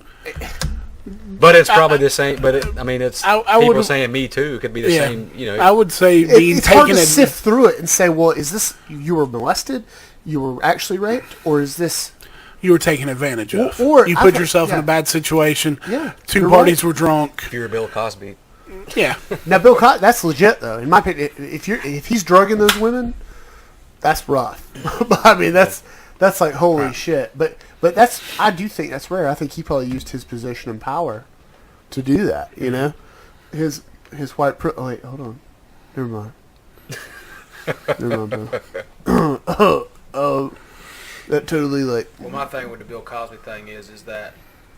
But it's probably the same. But it's people saying Me Too. It could be the same. I would say it's hard to sift through it and say, well, is this you were molested, you were actually raped, or is this you were taken advantage of? Or you put yourself in a bad situation. Yeah, two parties were drunk. If you're Bill Cosby. Yeah. Now Bill Cosby, that's legit though. In my opinion, if he's drugging those women, that's rough. But I mean, that's like holy shit. But I do think that's rare. I think he probably used his position and power to do that. His white. Oh wait, hold on. Never mind. Never mind, Bill. Oh, that totally like. Well, my thing with the Bill Cosby thing is that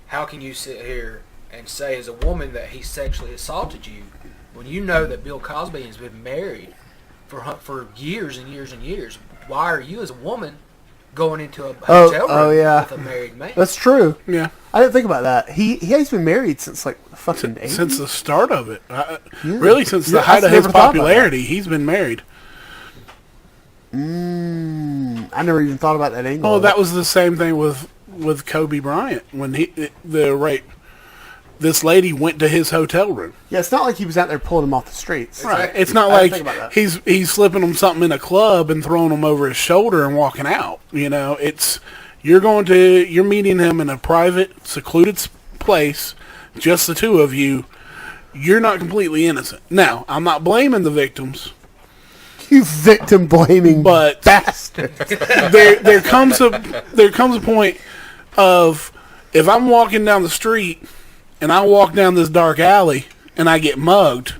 how can you sit here and say as a woman that he sexually assaulted you when you know that Bill Cosby has been married for years and years and years? Why are you as a woman going into a hotel room with a married man? That's true. Yeah. I didn't think about that. He has been married since like the fucking 80s. Since the start of it. Really, since the height of his popularity, he's been married. I never even thought about that angle. Oh, that was the same thing with Kobe Bryant when the rape. This lady went to his hotel room. Yeah, it's not like he was out there pulling him off the streets. Right. It's not like he's slipping him something in a club and throwing him over his shoulder and walking out. You're meeting him in a private, secluded place, just the two of you. You're not completely innocent. Now, I'm not blaming the victims. You victim blaming bastard. there comes a point of if I'm walking down the street and I walk down this dark alley and I get mugged,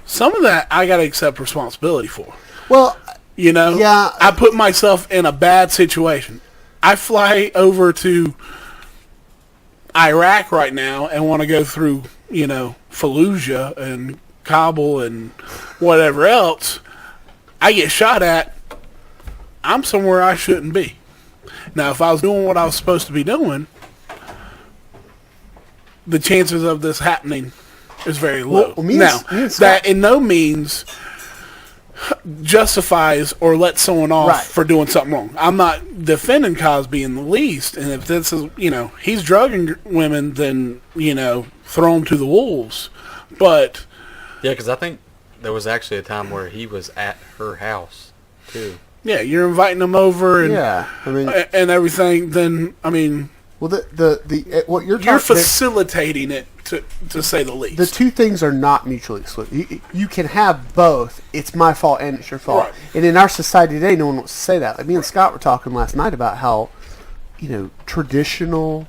some of that I got to accept responsibility for. Well, I put myself in a bad situation. I fly over to Iraq right now and want to go through, Fallujah and Kabul and whatever else. I get shot at. I'm somewhere I shouldn't be. Now, if I was doing what I was supposed to be doing, the chances of this happening is very low. That in no means justifies or lets someone off for doing something wrong. I'm not defending Cosby in the least, and if this is, he's drugging women, then, throw him to the wolves. But yeah, because I think there was actually a time where he was at her house too. Yeah, you're inviting him over, and and everything. Then well, what you're facilitating it to say the least. The two things are not mutually exclusive. You can have both. It's my fault and it's your fault. Right. And in our society today, no one wants to say that. Like me and Scott were talking last night about how, traditional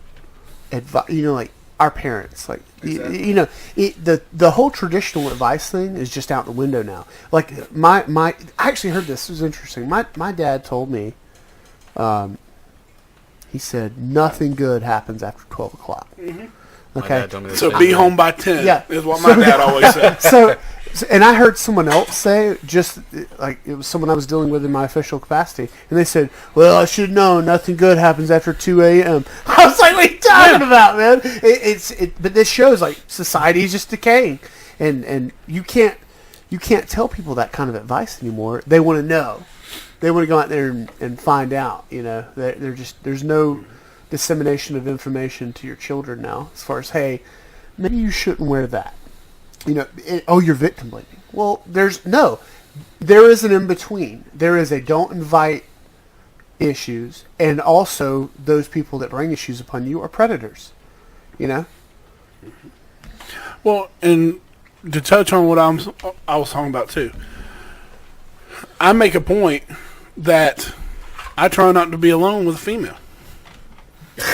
advice. Like our parents, like Exactly. the whole traditional advice thing is just out the window now. Like I actually heard this. It was interesting. My dad told me, he said nothing good happens after 12 o'clock. My Okay, dad told me the So same be thing. home by 10 Yeah. is what my dad always said. so, and I heard someone else say, just like it was someone I was dealing with in my official capacity, and they said, "Well, I should know nothing good happens after 2 a.m." I was like, "What are you talking about, man?" But this shows like society is just decaying, and you can't tell people that kind of advice anymore. They want to know, they want to go out there and find out. They're just there's no dissemination of information to your children now, as far as, hey, maybe you shouldn't wear that. You're victim blaming. Well, there is an in between. There is a don't invite issues, and also those people that bring issues upon you are predators. Well, and to touch on what I was talking about too, I make a point that I try not to be alone with a female.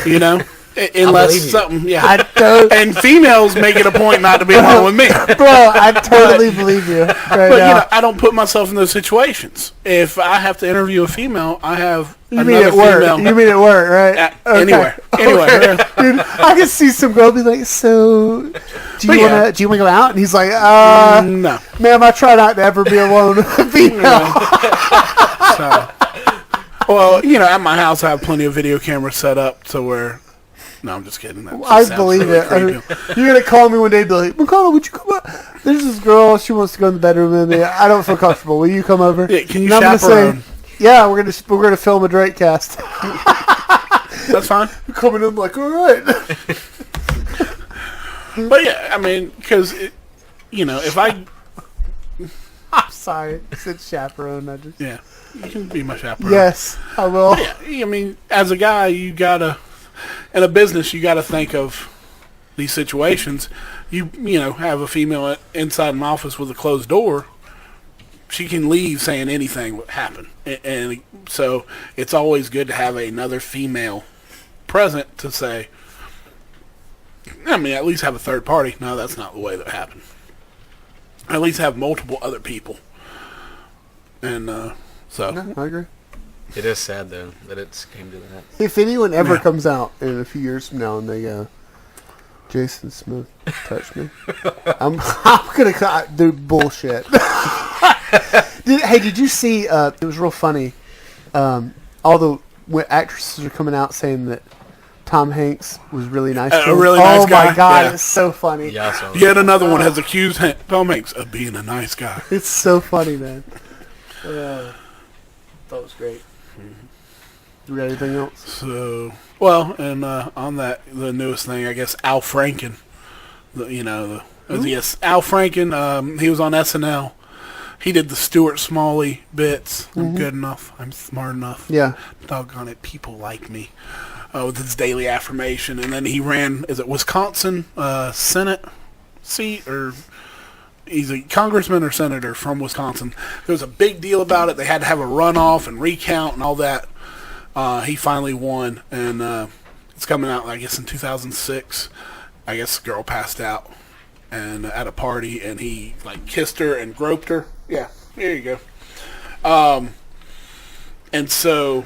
believe Unless you. something, yeah. I don't, And females make it a point not to be alone with me. bro. I totally believe you. Right But now. I don't put myself in those situations. If I have to interview a female, I have You another mean at work? female. You mean at work, right? Anywhere. Okay. Dude, I can see some girl be like, "So, do But you yeah. want to go out?" And he's like, No. ma'am, I try not to ever be alone with a female." So, well, at my house, I have plenty of video cameras set up to where. No, I'm just kidding. That I sounds believe really it. I mean, creepy. you're gonna call me one day and be like, "McConnell, would you come up? There's this girl. She wants to go in the bedroom with me. I don't feel comfortable. Will you come over?" Yeah, can you And I'm gonna chaperone? "Yeah, we're gonna film a Drakecast." That's fine. Coming in like, "All right." But yeah, I mean, because if I I'm sorry, I said chaperone. I just you can be my chaperone. yes, I will. Yeah, I mean, as a guy, you gotta in a business, you gotta think of these situations. You have a female inside an office with a closed door. She can leave saying anything would happen, and so it's always good to have another female present to say. I mean, at least have a third party. No, that's not the way that happened. At least have multiple other people, and so. No, I agree. It is sad though that it's came to that. If anyone ever Yeah. comes out in a few years from now and they go, "Jason Smith touched me," I'm gonna do bullshit. Did you see? It was real funny. All the actresses are coming out saying that Tom Hanks was really nice. to A them. really nice Oh guy, my god, yeah. it's so funny. Yeah, I saw that. Yet another one has accused Tom Hanks of being a nice guy. It's so funny, man. That was great. You got anything else? So, well, and on that, the newest thing, I guess, Al Franken. Yes, Al Franken. He was on SNL. He did the Stuart Smalley bits. I'm good enough. I'm smart enough. Yeah. Doggone it, people like me. With his daily affirmation, and then he ran. Is it Wisconsin Senate seat, or he's a congressman or senator from Wisconsin? There was a big deal about it. They had to have a runoff and recount and all that. He finally won, and it's coming out, I guess, in 2006. I guess the girl passed out and at a party, and he kissed her and groped her. Yeah, there you go. And so,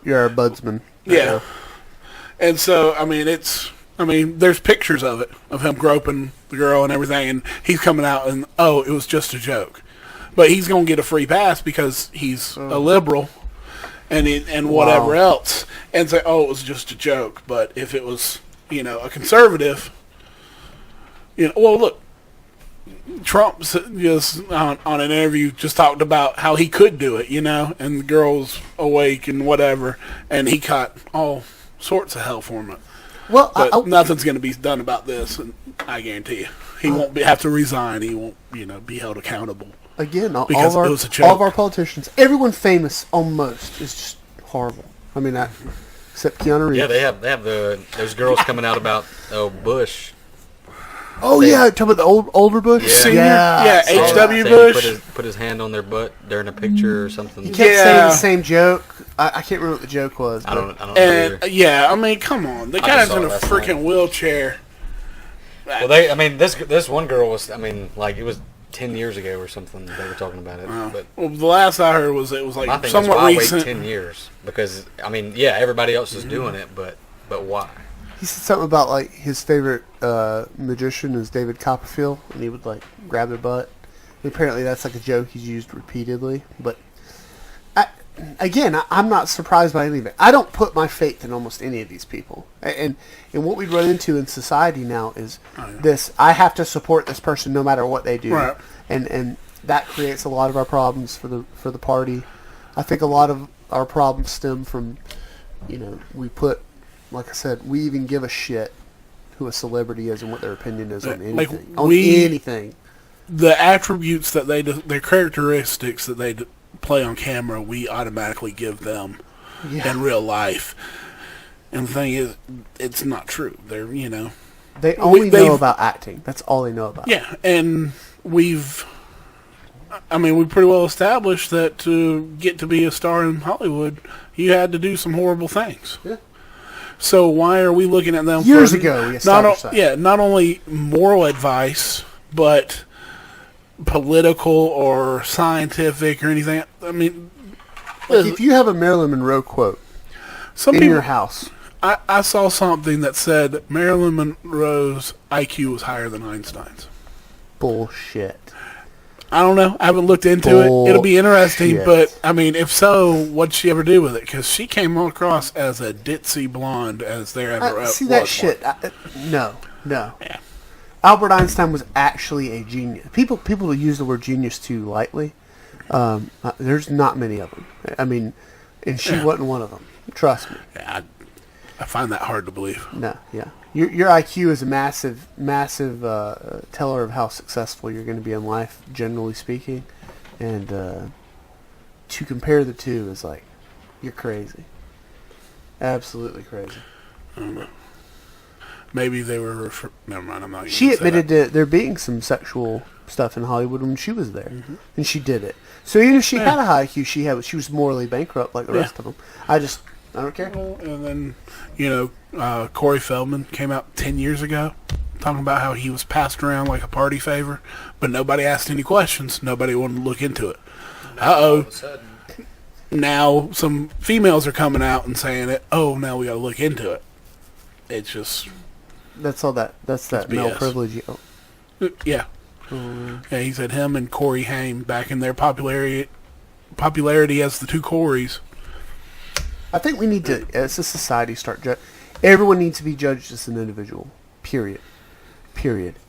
You're a budsman. yeah. And so, there's pictures of it, of him groping the girl and everything, and he's coming out and, it was just a joke. But he's going to get a free pass because he's a liberal and whatever else. And say, it was just a joke. But if it was, a conservative, well, look, Trump just on an interview just talked about how he could do it, and the girl's awake and whatever, and he caught all sorts of hell for it. Well, But nothing's going to be done about this, and I guarantee you, he won't have to resign. He won't, be held accountable. again, all Because of it was a all joke. of our politicians, everyone famous almost is just horrible. I mean, except Keanu Reeves. Yeah, they have those girls coming out about Bush. Oh They- yeah, talking about the older Bush. Yeah. Senior? yeah, Yeah, I saw that. H.W. saying he Bush. put his hand on their butt during a picture or something. He kept Yeah. saying the same joke. I can't remember what the joke was. I but- don't know And either. yeah, I mean, come on, the I guy's just saw in a it last freaking night. wheelchair. Well, this one girl was, like it was 10 years ago or something. They were talking about it, but Well, the last I heard was it was my like thing is, somewhat why wait recent. 10 years? Because everybody else is doing it, but why? He said something about like his favorite magician is David Copperfield, and he would like grab their butt. And apparently, that's like a joke he's used repeatedly. But I'm not surprised by any of it. I don't put my faith in almost any of these people, and what we run into in society now is this: I have to support this person no matter what they do, Right. and that creates a lot of our problems for the party. I think a lot of our problems stem from, we put. Like I said, we even give a shit who a celebrity is and what their opinion is on Like, anything. Anything. The attributes that their characteristics that they play on camera, we automatically give them in real life. And the thing is, it's not true. They're, They only they've- know about acting. That's all they know about. yeah, and we pretty well established that to get to be a star in Hollywood, you had to do some horrible things. Yeah. So why are we looking at them Years for ago, we established that. not only moral advice, but political or scientific or anything? I mean, Like if you have a Marilyn Monroe quote some in people. your house, I saw something that said Marilyn Monroe's IQ was higher than Einstein's. bullshit. I don't know. I haven't looked into it. It'll be interesting, Bullshit. but I mean, if so, what'd she ever do with it? Because she came across as a ditzy blonde as there ever See was that one. shit? No. Yeah. Albert Einstein was actually a genius. People use the word genius too lightly. There's not many of them. I mean, and she wasn't one of them. Trust me. Yeah, I find that hard to believe. No, yeah. Your IQ is a massive teller of how successful you're going to be in life, generally speaking. And to compare the two is like, you're crazy. Absolutely crazy. I don't know. Maybe they were. Never mind. I'm not. Even She gonna say admitted to there being some sexual stuff in Hollywood when she was there, and she did it. So even if she had a high IQ, she was morally bankrupt like the rest of them. I don't care. that. And then Corey Feldman came out 10 years ago talking about how he was passed around like a party favor, but nobody asked any questions. Nobody wanted to look into it. All of a sudden, Now some females are coming out and saying it. Oh, now we got to look into it. It's just, That's all that. That's that It's male BS. privilege. yeah. Yeah, he said him and Corey Haim back in their popularity as the two Coreys. I think we need to, as a society, start everyone needs to be judged as an individual. Period.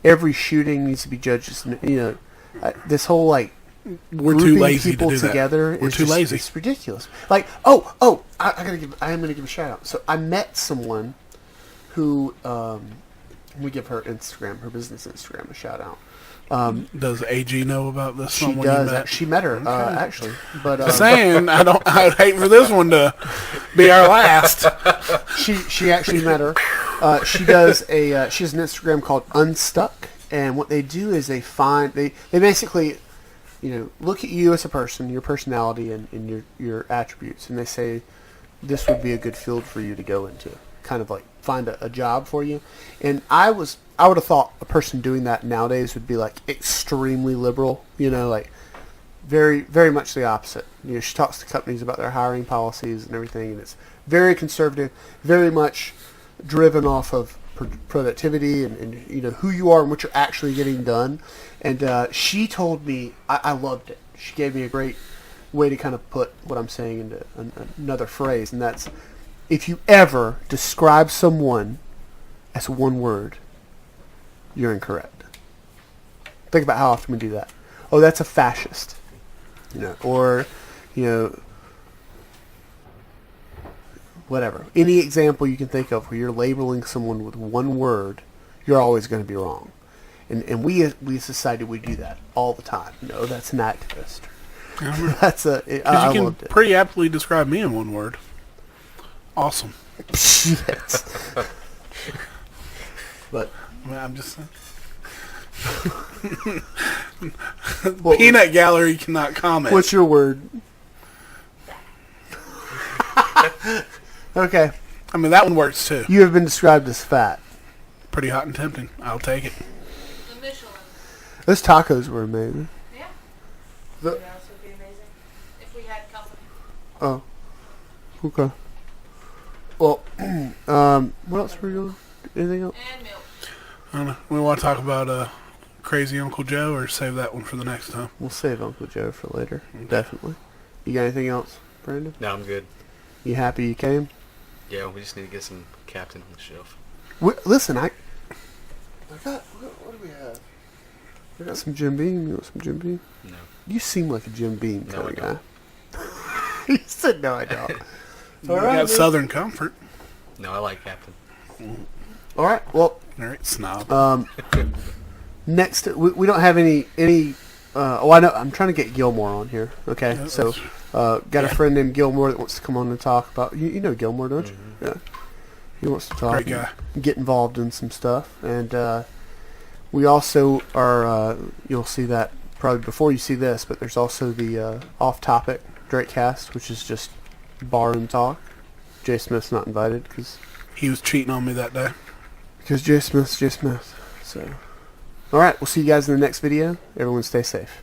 Every shooting needs to be judged as this whole like We're too grouping lazy people to do together that. We're is too just, lazy. It's ridiculous. Like, I am gonna give a shout out. So I met someone who we give her business Instagram a shout out. Does AG know about this? She someone does. You met? She met her actually, but Just saying, I'd hate for this one to be our last. she actually met her. She has an Instagram called Unstuck, and what they do is they basically look at you as a person, your personality, and your attributes, and they say this would be a good field for you to go into, kind of like find a job for you. And I would have thought a person doing that nowadays would be like extremely liberal, like very, very much the opposite. She talks to companies about their hiring policies and everything, and it's very conservative, very much driven off of productivity and who you are and what you're actually getting done. And she told me, I loved it. She gave me a great way to kind of put what I'm saying into another phrase, and that's, if you ever describe someone as one word, you're incorrect. Think about how often we do that. Oh, that's a fascist. Or whatever. Any example you can think of where you're labeling someone with one word, you're always going to be wrong. And we as society, we do that all the time. No, that's an activist. That's I You can loved it. pretty aptly describe me in one word. Awesome. Yes. But I mean, I'm just saying. Peanut Gallery cannot comment. What's your word? Okay. I mean, that one works too. You have been described as fat. Pretty hot and tempting. I'll take it. The Michelin. Those tacos were amazing. Yeah. The- That would be amazing if we had company. Oh. Okay. Well, what else were you doing? Anything else? And milk. I don't know. We want to talk about Crazy Uncle Joe or save that one for the next time? We'll save Uncle Joe for later. Definitely. You got anything else, Brandon? No, I'm good. You happy you came? Yeah, we just need to get some Captain on the shelf. Listen, I got. What do we have? I got some Jim Beam. You want some Jim Beam? No. You seem like a Jim Beam No, kind I of guy. You said no, I don't. We got Southern Comfort. No, I like Captain. All right. Well, All right, snob. next we don't have any. I know. I'm trying to get Gilmore on here. Okay, Yeah, so got a friend named Gilmore that wants to come on and talk about. You know Gilmore, don't you? Yeah. He wants to talk. Great guy. And get involved in some stuff, and we also are. You'll see that probably before you see this, but there's also the off-topic Drakecast, which is just bar and talk. Jay Smith's not invited because He was cheating on me that day. Jay Smith's Jay Smith. So, all right, we'll see you guys in the next video. Everyone, stay safe.